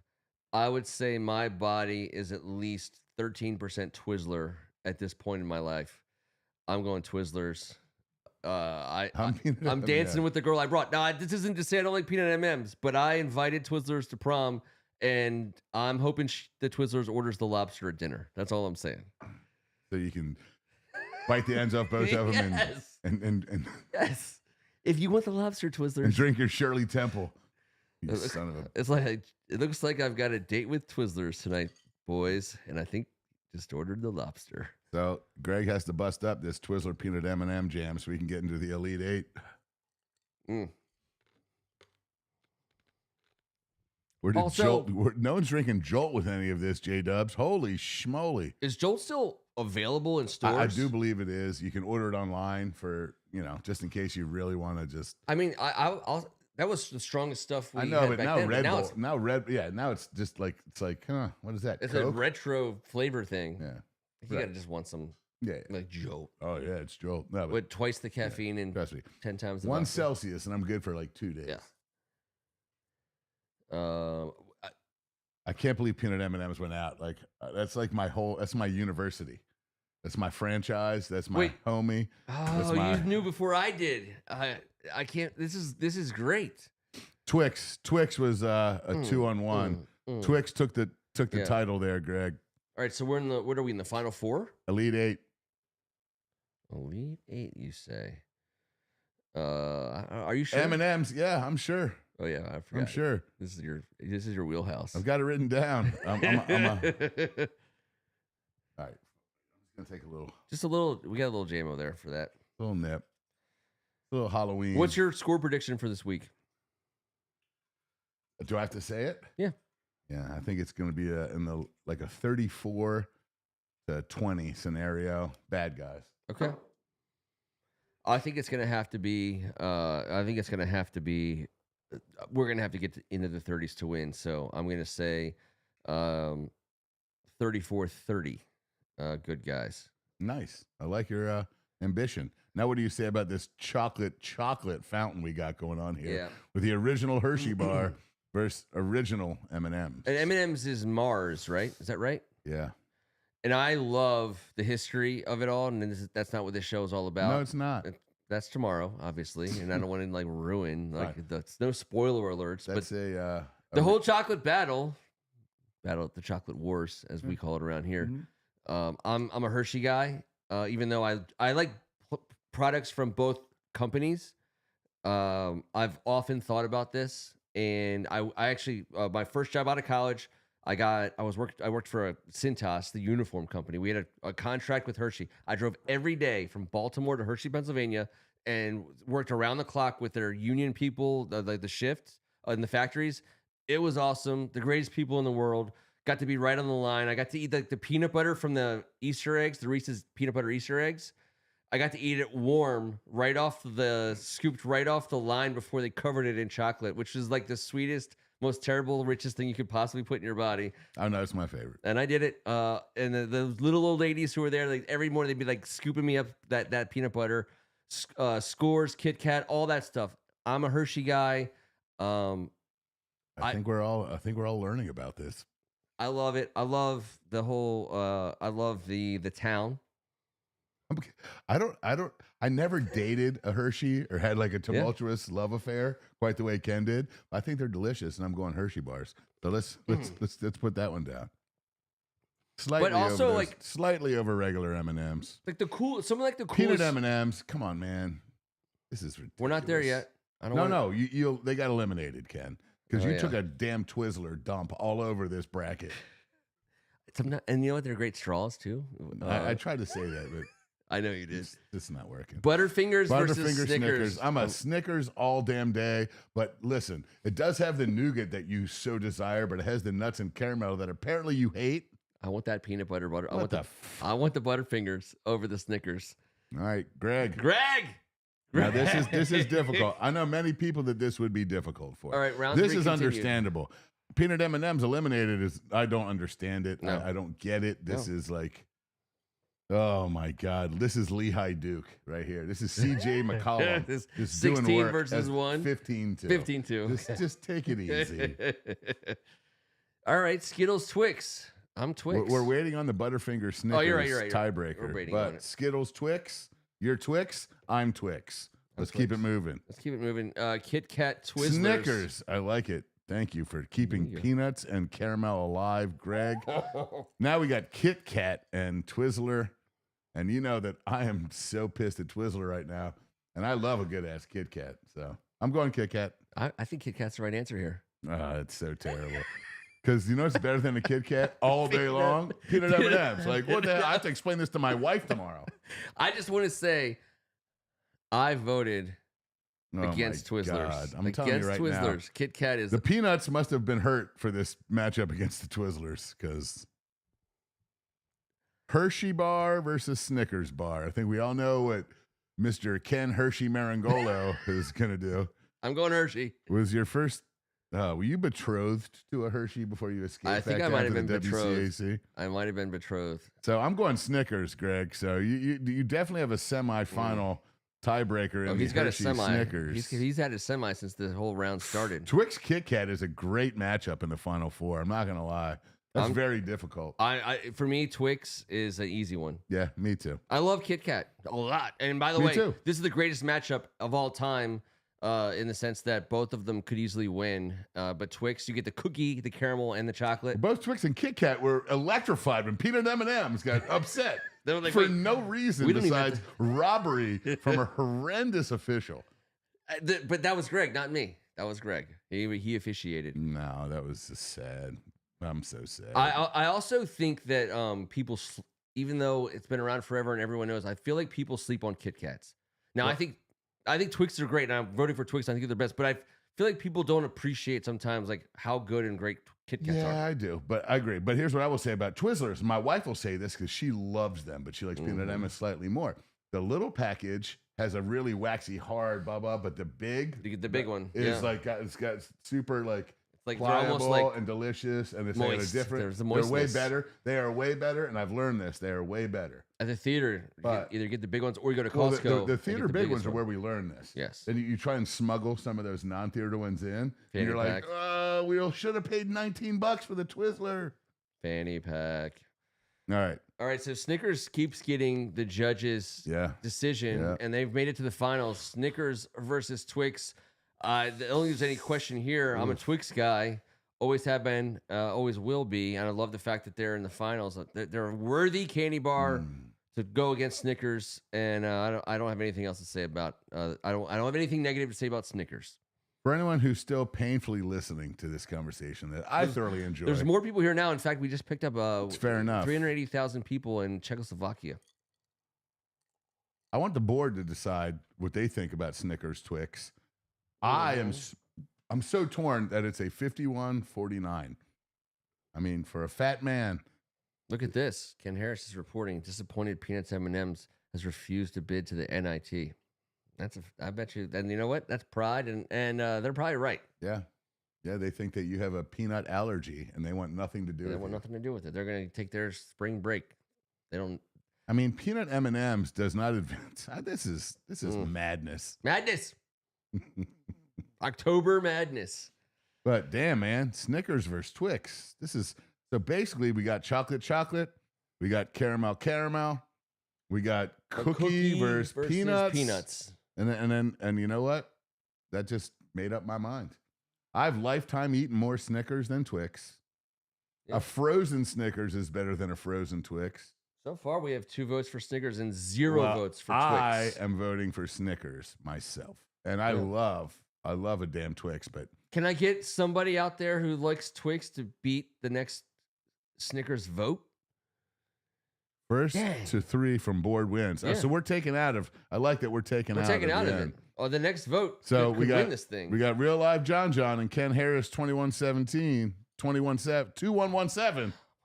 I would say my body is at least 13% Twizzler at this point in my life. I'm going Twizzlers. I'm dancing with the girl I brought. Now, this isn't to say I don't like peanut M&Ms, but I invited Twizzlers to prom, and I'm hoping the Twizzlers orders the lobster at dinner. That's all I'm saying. So you can bite the ends off both of them Yes. and Yes. If you want the lobster Twizzlers, drink your Shirley Temple. You son of a... it's like it looks like I've got a date with Twizzlers tonight, boys, and I think just ordered the lobster. So Greg has to bust up this Twizzler peanut M&M jam so we can get into the Elite Eight. Mm. Where did Also- Jolt? No one's drinking Jolt with any of this, J-Dubs. Holy schmoly. Is Jolt still available in stores? I do believe it is. You can order it online for, just in case you really want to just. I mean, I'll that was the strongest stuff we I know, had but back now then. Red now Bull. Now it's just like, what is that? it's a Coke? retro flavor thing. Yeah. You Right. gotta just want some Yeah. like Jolt Oh, yeah, it's Jolt. No, but with twice the caffeine and trust me. 10 times the 1 vodka. Celsius, and I'm good for like 2 days. Yeah. I can't believe peanut M&Ms went out. Like that's like that's my university. That's my franchise. That's my homie. Oh, you knew before I did. I can't. This is great. Twix was a 2-on-1. Twix took the Yeah. title there, Greg. All right, so what are we in the final four? Elite Eight. Elite Eight, you say? Are you sure? M&Ms, yeah, I'm sure. Oh yeah, I forgot. I'm sure. This is your wheelhouse. I've got it written down. All right. I'm just gonna take a little Just a little. We got a little JMO there for that. nip. A little Halloween. What's your score prediction for this week? Do I have to say it? Yeah. Yeah, I think it's going to be a 34-20 scenario. Bad guys. Okay. I think it's gonna have to be. We're gonna have to get into the 30s to win. So I'm gonna say 34-30. Good guys. Nice. I like your ambition. Now, what do you say about this chocolate fountain we got going on here? Yeah. With the original Hershey bar versus original M&Ms. And M&M's is Mars, right? Is that right? Yeah. And I love the history of it all, and that's not what this show is all about. No, it's not. That's tomorrow, obviously, and I don't want to like ruin Right. that's no spoiler alerts. That's but the whole chocolate battle at the chocolate wars, as we call it around here. Mhm. I'm a Hershey guy, even though I like products from both companies. I've often thought about this, and I actually my first job out of college, I worked for a Cintas, the uniform company. We had a contract with Hershey. I drove every day from Baltimore to Hershey, Pennsylvania, and worked around the clock with their union people, the shift in the factories. It was awesome. The greatest people in the world. Got to be right on the line. I got to eat the peanut butter from the Easter eggs, the Reese's peanut butter Easter eggs. I got to eat it warm, scooped right off the line before they covered it in chocolate, which is like the sweetest, most terrible, richest thing you could possibly put in your body. Oh, no, it's my favorite. And I did it. And the little old ladies who were there, like every morning, they'd be like scooping me up that peanut butter, Scores, Kit Kat, all that stuff. I'm a Hershey guy. I think we're all learning about this. I love it. I love the whole. I love the town. I never dated a Hershey or had like a tumultuous love affair quite the way Ken did. I think they're delicious, and I'm going Hershey bars. So let's put that one down. Slightly, but also over like slightly over regular M&Ms. Like the coolest peanut M&Ms. Come on, man, this is ridiculous. We're not there yet. They got eliminated, Ken, because you took a damn Twizzler dump all over this bracket. And you know what? They're great straws too. I tried to say that, but I know you did. This is not working. Butterfingers versus Snickers. I'm a Snickers all damn day. But listen, it does have the nougat that you so desire, but it has the nuts and caramel that apparently you hate. I want that peanut butter. I want the Butterfingers over the Snickers. All right, Greg. Now this is difficult. I know many people that this would be difficult for. All right, round this 3 is continued. Understandable. Peanut M&Ms eliminated I don't understand it. No. I don't get it. This is like, oh my God, this is Lehigh Duke right here. This is CJ McCollum. This just 16 doing work versus 1. 15-2. 15-2. Just take it easy. All right, Skittles, Twix. I'm Twix. We're waiting on the Butterfinger Snickers you're right. tiebreaker. We're waiting on but it. Skittles, Twix. You're Twix. I'm Twix. Let's keep it moving. Kit Kat, Twizzlers. Snickers. I like it. Thank you for keeping peanuts and caramel alive, Greg. Now we got Kit Kat and Twizzler. And you know that I am so pissed at Twizzler right now. And I love a good ass Kit Kat. So I'm going Kit Kat. I think Kit Kat's the right answer here. It's so terrible. Because you know what's better than a Kit Kat all day long? Peanut M&Ms. Like, what the hell? I have to explain this to my wife tomorrow. I just want to say, I voted against Twizzlers. God. I'm telling you right Twizzlers. now. Kit Kat is the peanuts must have been hurt for this matchup against the Twizzlers because Hershey bar versus Snickers bar. I think we all know what Mr. Ken Hershey Meringolo is going to do. I'm going Hershey. Was your first... were you betrothed to a Hershey before you escaped? I think I might have been betrothed. WCAC? I might have been betrothed. So I'm going Snickers, Greg. So you definitely have a semifinal tiebreaker in he's the got Hershey a semi. Snickers. He's had a semi since the whole round started. Twix Kit Kat is a great matchup in the Final Four. I'm not going to lie. That's very difficult. For me, Twix is an easy one. Yeah, me too. I love Kit Kat a lot. And by the way, this is the greatest matchup of all time. In the sense that both of them could easily win. But Twix, you get the cookie, the caramel, and the chocolate. Both Twix and Kit Kat were electrified when peanut M&Ms got upset like, for no reason besides robbery from a horrendous official. But that was Greg, not me. That was Greg. He officiated. No, that was just sad. I'm so sad. I also think that people, even though it's been around forever and everyone knows, I feel like people sleep on Kit Kats. Now, I think Twix are great, and I'm voting for Twix. I think they're the best, but I feel like people don't appreciate sometimes like how good and great Kit Kats are. Yeah, I do, but I agree. But here's what I will say about Twizzlers. My wife will say this because she loves them, but she likes peanut M&Ms slightly more. The little package has a really waxy, hard, but the big one is like it's got super like they're pliable almost like and delicious, and it's moist. Different. There's the they're way moistness. better. They are way better, and I've learned this. They are way better. At the theater, But- you either get the big ones or you go to Well, Costco. the and get theater big biggest ones are one. where we learn this. Yes. And you try and smuggle some of those non-theater ones in. And Fanny you're like, pack. we should have paid $19 for the Twizzler. Fanny pack. All right. All right, so Snickers keeps getting the judges' decision, Yeah. and they've made it to the finals. Snickers versus Twix. The only there's any question here, I'm a Twix guy. Always have been, always will be, and I love the fact that they're in the finals. They're a worthy candy bar to go against Snickers, and I don't have anything else to say about. I don't have anything negative to say about Snickers. For anyone who's still painfully listening to this conversation that I thoroughly enjoy. There's more people here now. In fact, we just picked up It's fair enough. 380,000 people in Czechoslovakia. I want the board to decide what they think about Snickers Twix. I'm so torn that it's a 51-49. I mean, for a fat man. Look at this. Ken Harris is reporting disappointed Peanuts M&M's has refused to bid to the NIT. I bet you. And you know what? That's pride, and they're probably right. Yeah. Yeah, they think that you have a peanut allergy and they want nothing to do with it. They want nothing to do with it. They're going to take their spring break. They don't. I mean, peanut M&M's does not advance. This is madness. Madness. October madness. But damn, man, Snickers versus Twix. So basically we got chocolate, we got caramel, we got cookie versus peanuts. And you know what? That just made up my mind. I've lifetime eaten more Snickers than Twix. Yeah. A frozen Snickers is better than a frozen Twix. So far, we have 2 votes for Snickers and 0 votes for Twix. I am voting for Snickers myself, and I love a damn Twix. But can I get somebody out there who likes Twix to beat the next Snickers vote? First to 3 from board wins. Yeah. So we're taking out of. I like that we're taking out of it. Oh, the next vote. So could we got win this thing. We got real live John and Ken Harris 2117.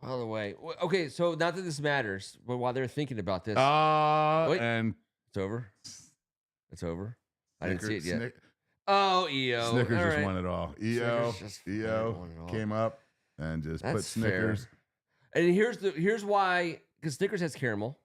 By the way, okay. So not that this matters, but while they're thinking about this, and it's over. It's over. I didn't see it yet. EO. Snickers just right. won it all. EO came up and just put Snickers. Fair. And here's why, because Snickers has caramel.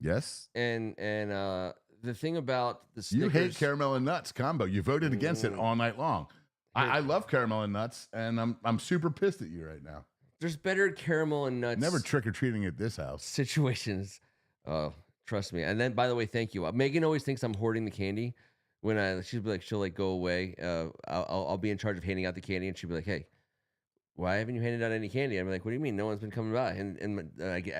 Yes. And the thing about the Snickers, you hate caramel and nuts combo. You voted against it all night long. I love caramel and nuts, and I'm super pissed at you right now. There's better caramel and nuts. Never trick or treating at this house. Situations. Oh, trust me. And then, by the way, thank you. Megan always thinks I'm hoarding the candy. When she'll go away. I'll be in charge of handing out the candy, and she'll be like, "Hey, why haven't you handed out any candy?" I'm like, "What do you mean? No one's been coming by." And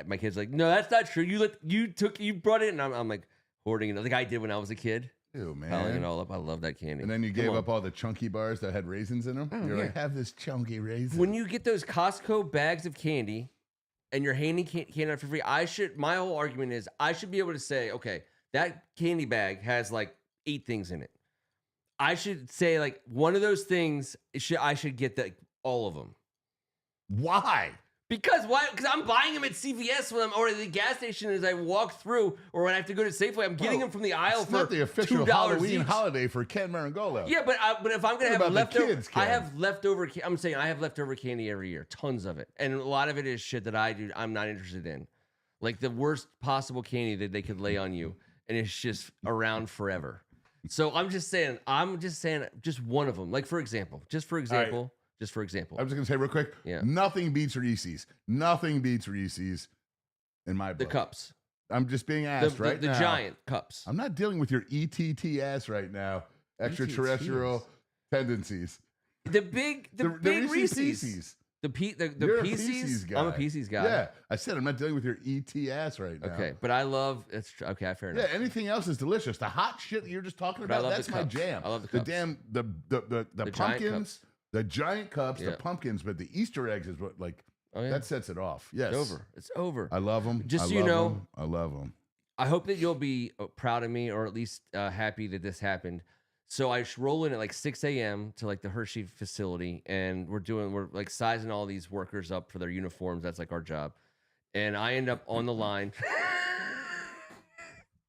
my kid's like, "No, that's not true. You brought it." And I'm like hoarding it, like I did when I was a kid. Ew, man. Piling it all up. I love that candy. And then you gave up all the chunky bars that had raisins in them. You're like, have this chunky raisin. When you get those Costco bags of candy and you're handing candy out for free, my whole argument is I should be able to say, okay, that candy bag has like 8 things in it. I should say like one of those things, I should get all of them. Why? Because why? Because I'm buying them at CVS or at the gas station as I walk through, or when I have to go to Safeway. I'm getting them from the aisle it's for not the official $2 Halloween each. holiday for Ken Meringolo. Yeah, but if I'm gonna have leftover, kids, Ken? I have leftover. I'm saying I have leftover candy every year, tons of it, and a lot of it is shit that I'm not interested in, like the worst possible candy that they could lay on you, and it's just around forever. So I'm just saying, just one of them. Like for example. I'm just gonna say real quick. Yeah. Nothing beats Reese's. Nothing beats Reese's in my book. The cups. I'm just being asked right now. The giant cups. I'm not dealing with your ETT ass right now. Extraterrestrial tendencies. The big Reese's. The Pieces. Guy. I'm a Pieces guy. Yeah, I said I'm not dealing with your ET ass right now. Okay, but I love it's okay. Fair enough. Yeah, anything else is delicious. The hot shit that you're just talking about, that's my jam. I love the cups. The pumpkins, the giant cups, the pumpkins, but the Easter eggs is what that sets it off. Yes, It's over. I love them. Just so you know, I love them. I hope that you'll be proud of me, or at least happy that this happened. So I roll in at like 6 a.m. to like the Hershey facility, and we're like sizing all these workers up for their uniforms. That's like our job. And I end up on the line.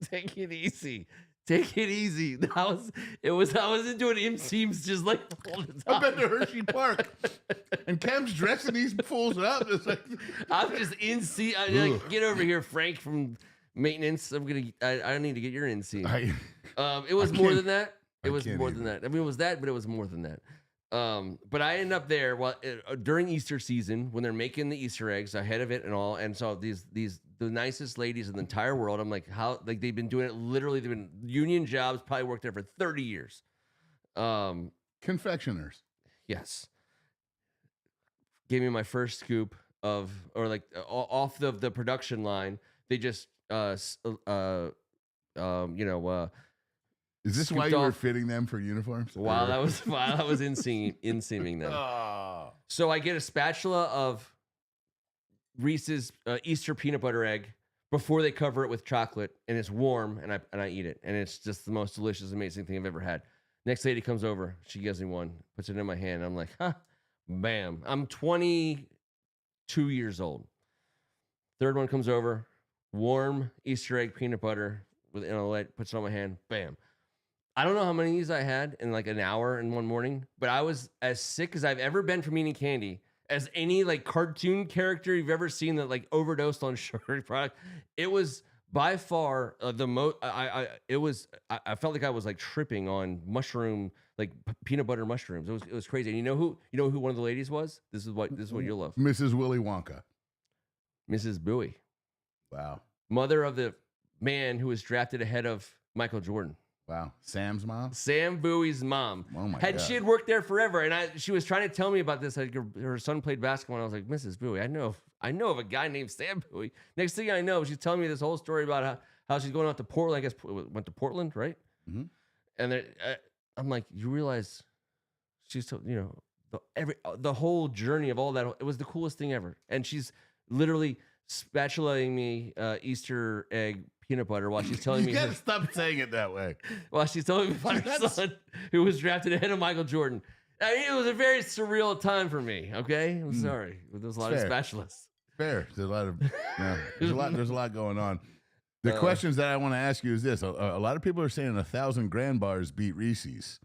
Take it easy. Take it easy. I wasn't doing inseams just like all the time. I've been to Hershey Park, and Cam's dressing these fools up. It's like, I'm just like, get over here, Frank from maintenance. I need to get your inseam. It was I more can't- than that. It I was can't more than either. that. I mean, it was that, but it was more than that. But I end up there during Easter season when they're making the Easter eggs ahead of it and all. And so the nicest ladies in the entire world. I'm like, how, like, they've been doing it literally. They've been union jobs, probably worked there for 30 years. Confectioners. Yes. Gave me my first scoop off the production line. They just, Is this why scooped you were off fitting them for uniforms? while I was inseaming them. Oh. So I get a spatula of Reese's Easter peanut butter egg before they cover it with chocolate, and it's warm, and I eat it, and it's just the most delicious, amazing thing I've ever had. Next lady comes over, she gives me one, puts it in my hand. I'm like, huh, bam. I'm 22 years old. Third one comes over, warm Easter egg peanut butter with puts it on my hand, bam. I don't know how many of these I had in like an hour in one morning, but I was as sick as I've ever been from eating candy, as any like cartoon character you've ever seen that like overdosed on sugary product. It was by far the most. I felt like I was like tripping on mushroom, like peanut butter mushrooms. It was crazy. And you know who one of the ladies was? This is what you'll love. Mrs. Willy Wonka. Mrs. Bowie, Wow. mother of the man who was drafted ahead of Michael Jordan. Wow. Sam's mom? Sam Bowie's mom. Oh my God. She had worked there forever, and she was trying to tell me about this. Like her son played basketball, and I was like, Mrs. Bowie, I know of a guy named Sam Bowie. Next thing I know, she's telling me this whole story about how she's going out to Portland. I guess went to Portland, right? Mm-hmm. And I'm like, you realize she's the whole journey of all that. It was the coolest thing ever, and she's literally spatulating me Easter egg peanut butter while she's telling me. You gotta stop saying it that way. While she's telling me about her son who was drafted ahead of Michael Jordan. I mean, it was a very surreal time for me. Okay, I'm sorry. There was a lot of spatulas. Fair. There's a lot of there's a lot going on. The questions that I want to ask you is this: a lot of people are saying 1,000 grand bars beat Reese's,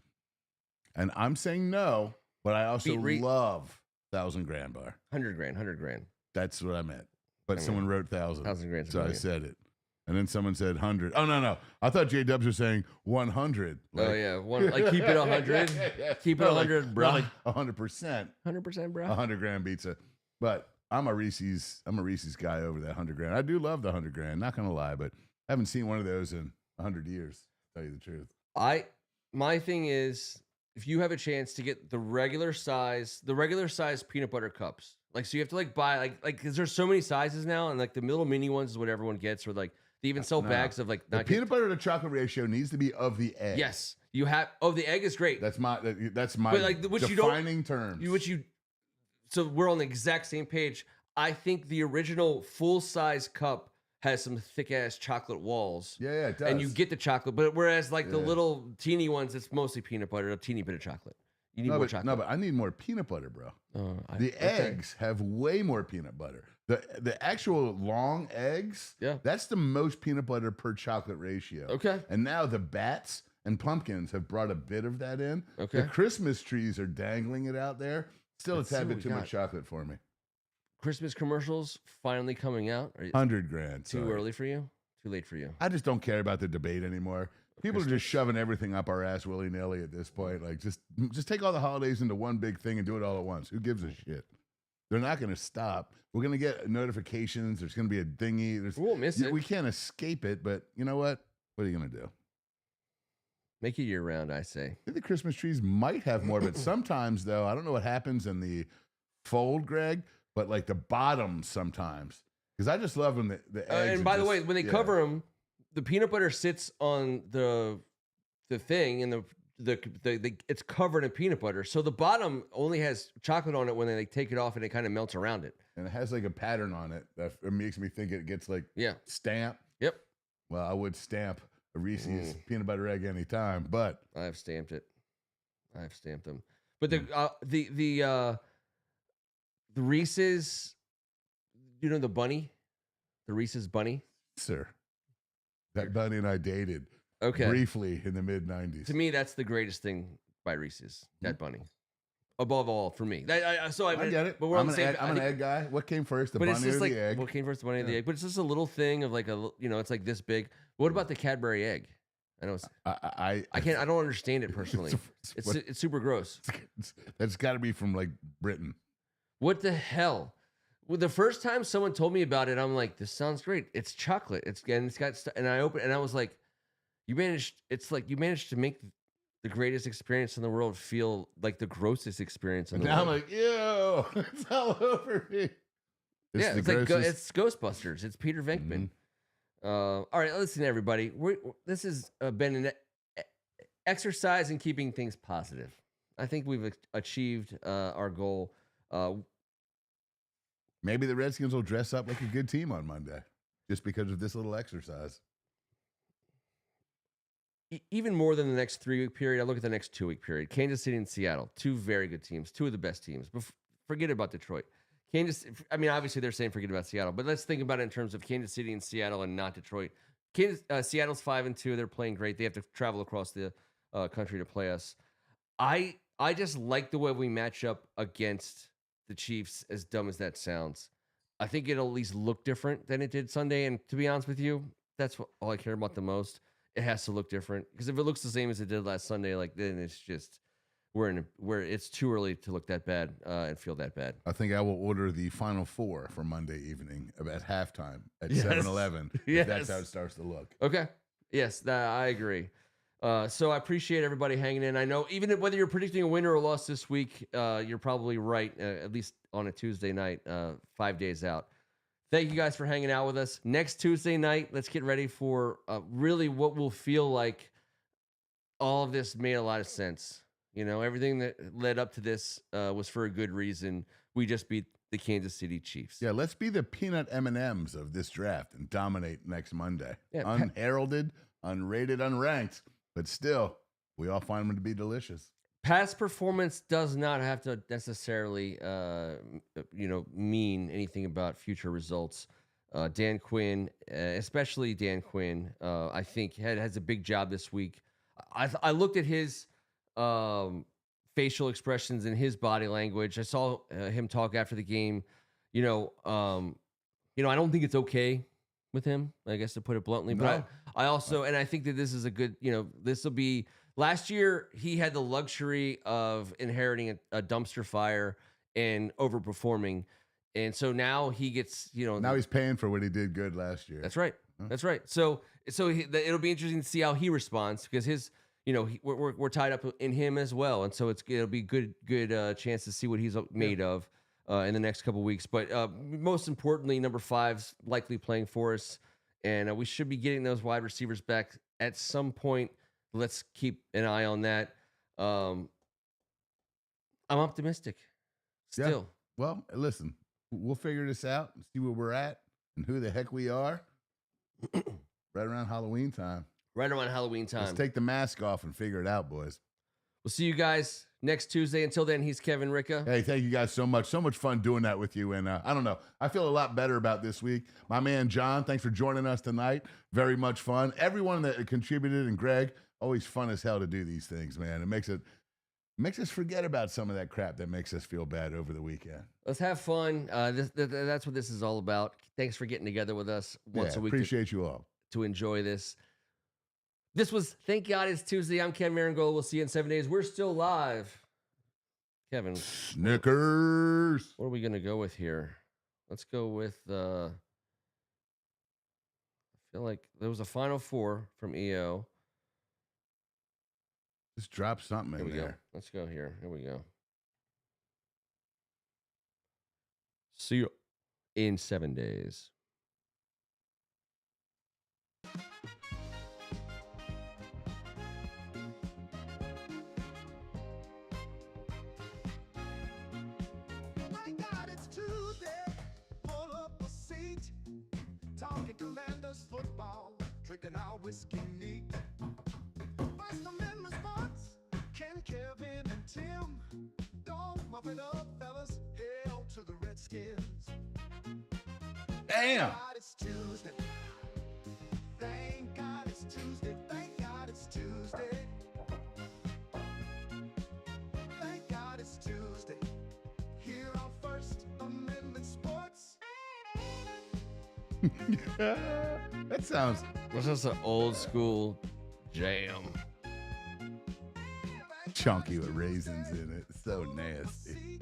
and I'm saying no, but I also love 1,000 grand bar. 100 grand. That's what I meant. But someone wrote 1,000. 1,000 grand. So I said it. And then someone said 100. Oh, no. I thought J-Dubs were saying 100. Like, oh, yeah. Like keep it 100. Keep it 100, bro. Like 100%. 100%, bro. 100 grand beats it. But I'm a Reese's guy over that 100 grand. I do love the 100 grand, not going to lie, but I haven't seen one of those in 100 years, to tell you the truth. My thing is, if you have a chance to get the regular size peanut butter cups, like, so you have to like buy like because there's so many sizes now, and like the little mini ones is what everyone gets, or like they even sell bags of like the peanut butter to chocolate ratio needs to be of the egg. Yes, you have. Oh, the egg is great. That's my but like defining terms. So we're on the exact same page. I think the original full size cup has some thick ass chocolate walls. Yeah, it does. And you get the chocolate, but whereas like the little teeny ones, it's mostly peanut butter, a teeny bit of chocolate. You need more chocolate. No, but I need more peanut butter, bro. The eggs have way more peanut butter. The actual long eggs, that's the most peanut butter per chocolate ratio. Okay. And now the bats and pumpkins have brought a bit of that in. Okay. The Christmas trees are dangling it out there. Still a tad bit too much chocolate for me. Christmas commercials finally coming out. 100 grand. Too early for you? Too late for you? I just don't care about the debate anymore. People are just shoving everything up our ass willy-nilly at this point. Like, just take all the holidays into one big thing and do it all at once. Who gives a shit? They're not going to stop. We're going to get notifications. There's going to be a dingy. We won't miss it. We can't escape it, but you know what? What are you going to do? Make it year-round, I say. I think the Christmas trees might have more, but sometimes, though, I don't know what happens in the fold, Greg, but like the bottom sometimes. Because I just love when the eggs. And by the way, when they cover them, the peanut butter sits on the thing, and it's covered in peanut butter. So the bottom only has chocolate on it when they like take it off, and it kind of melts around it. And it has like a pattern on it that it makes me think it gets like stamp. Yep. Well, I would stamp a Reese's peanut butter egg anytime, but I have stamped it. I have stamped them. But the Reese's, you know, the bunny, the Reese's bunny, sir. That bunny and I dated briefly in the mid-90s. To me, that's the greatest thing by Reese's, that bunny. above all for me. I get it. But we're I'm on the same. an egg guy. What came first, the But bunny it's or just like the egg? what came first, the bunny or the egg. But it's just a little thing of like it's like this big. What about the Cadbury egg? I know I can't. I don't understand it personally. It's super gross. That's got to be from like Britain. What the hell? Well, the first time someone told me about it, I'm like, this sounds great. It's chocolate. It's got and I opened and I was like, you managed to make the greatest experience in the world feel like the grossest experience in the world. Now I'm like, ew, it's all over me. It's like it's Ghostbusters. It's Peter Venkman. All right, listen, everybody. This has been an exercise in keeping things positive. I think we've achieved our goal. Maybe the Redskins will dress up like a good team on Monday just because of this little exercise. Even more than the next 3-week period, I look at the next 2-week period. Kansas City and Seattle, 2 very good teams, 2 of the best teams. But forget about Detroit. Obviously they're saying forget about Seattle, but let's think about it in terms of Kansas City and Seattle and not Detroit. Seattle's 5-2. They're playing great. They have to travel across the country to play us. I just like the way we match up against the Chiefs, as dumb as that sounds. I think it'll at least look different than it did Sunday. And to be honest with you, that's all I care about the most. It has to look different, because if it looks the same as it did last Sunday, like then it's just it's too early to look that bad and feel that bad. I think I will order the Final Four for Monday evening at halftime at 7-Eleven. Yes. That's how it starts to look. Okay. Yes, I agree. So I appreciate everybody hanging in. I know even whether you're predicting a winner or loss this week, you're probably right, at least on a Tuesday night, 5 days out. Thank you guys for hanging out with us. Next Tuesday night, let's get ready for really what will feel like all of this made a lot of sense. You know, everything that led up to this was for a good reason. We just beat the Kansas City Chiefs. Yeah, let's be the peanut M&Ms of this draft and dominate next Monday. Yeah, unheralded, unrated, unranked, but still, we all find them to be delicious. Past performance does not have to necessarily, mean anything about future results. Dan Quinn, especially Dan Quinn, I think has a big job this week. I looked at his facial expressions and his body language. I saw him talk after the game. I don't think it's okay with him, I guess, to put it bluntly. No. But I also, and I think that this is a good, this will be. Last year, he had the luxury of inheriting a dumpster fire and overperforming. And so now he gets, Now he's paying for what he did good last year. That's right. That's right. So it'll be interesting to see how he responds, because we're tied up in him as well. And so it'll be good chance to see what he's made of in the next couple of weeks. But most importantly, number 5's likely playing for us. And we should be getting those wide receivers back at some point. Let's keep an eye on that. I'm optimistic still. Yeah. Well, listen, we'll figure this out and see where we're at and who the heck we are right around Halloween time. Right around Halloween time. Let's take the mask off and figure it out, boys. We'll see you guys next Tuesday. Until then, he's Kevin Ricca. Hey, thank you guys so much. So much fun doing that with you. And I don't know, I feel a lot better about this week. My man, John, thanks for joining us tonight. Very much fun. Everyone that contributed, and Greg, always fun as hell to do these things, man. It makes us forget about some of that crap that makes us feel bad over the weekend. Let's have fun. That's what this is all about. Thanks for getting together with us once a week. Appreciate you all. To enjoy this. This was Thank God It's Tuesday. I'm Ken Meringolo. We'll see you in 7 days. We're still live. Kevin. Snickers. What are we going to go with here? Let's go with, I feel like there was a Final Four from EO. Just drop something in there. Go. Let's go here. Here we go. See you in 7 days. Thank God it's Tuesday. Pull up a seat. Talking Commanders football. Drinking our whiskey neat. First Amendment sports. Ken, Kevin, and Tim. Don't muff it up, fellas. Hail to the Redskins. Damn. Thank God it's Tuesday. Thank God it's Tuesday. Thank God it's Tuesday. Thank God it's Tuesday. That sounds. That's just an old school jam. Chunky with raisins in it. So nasty.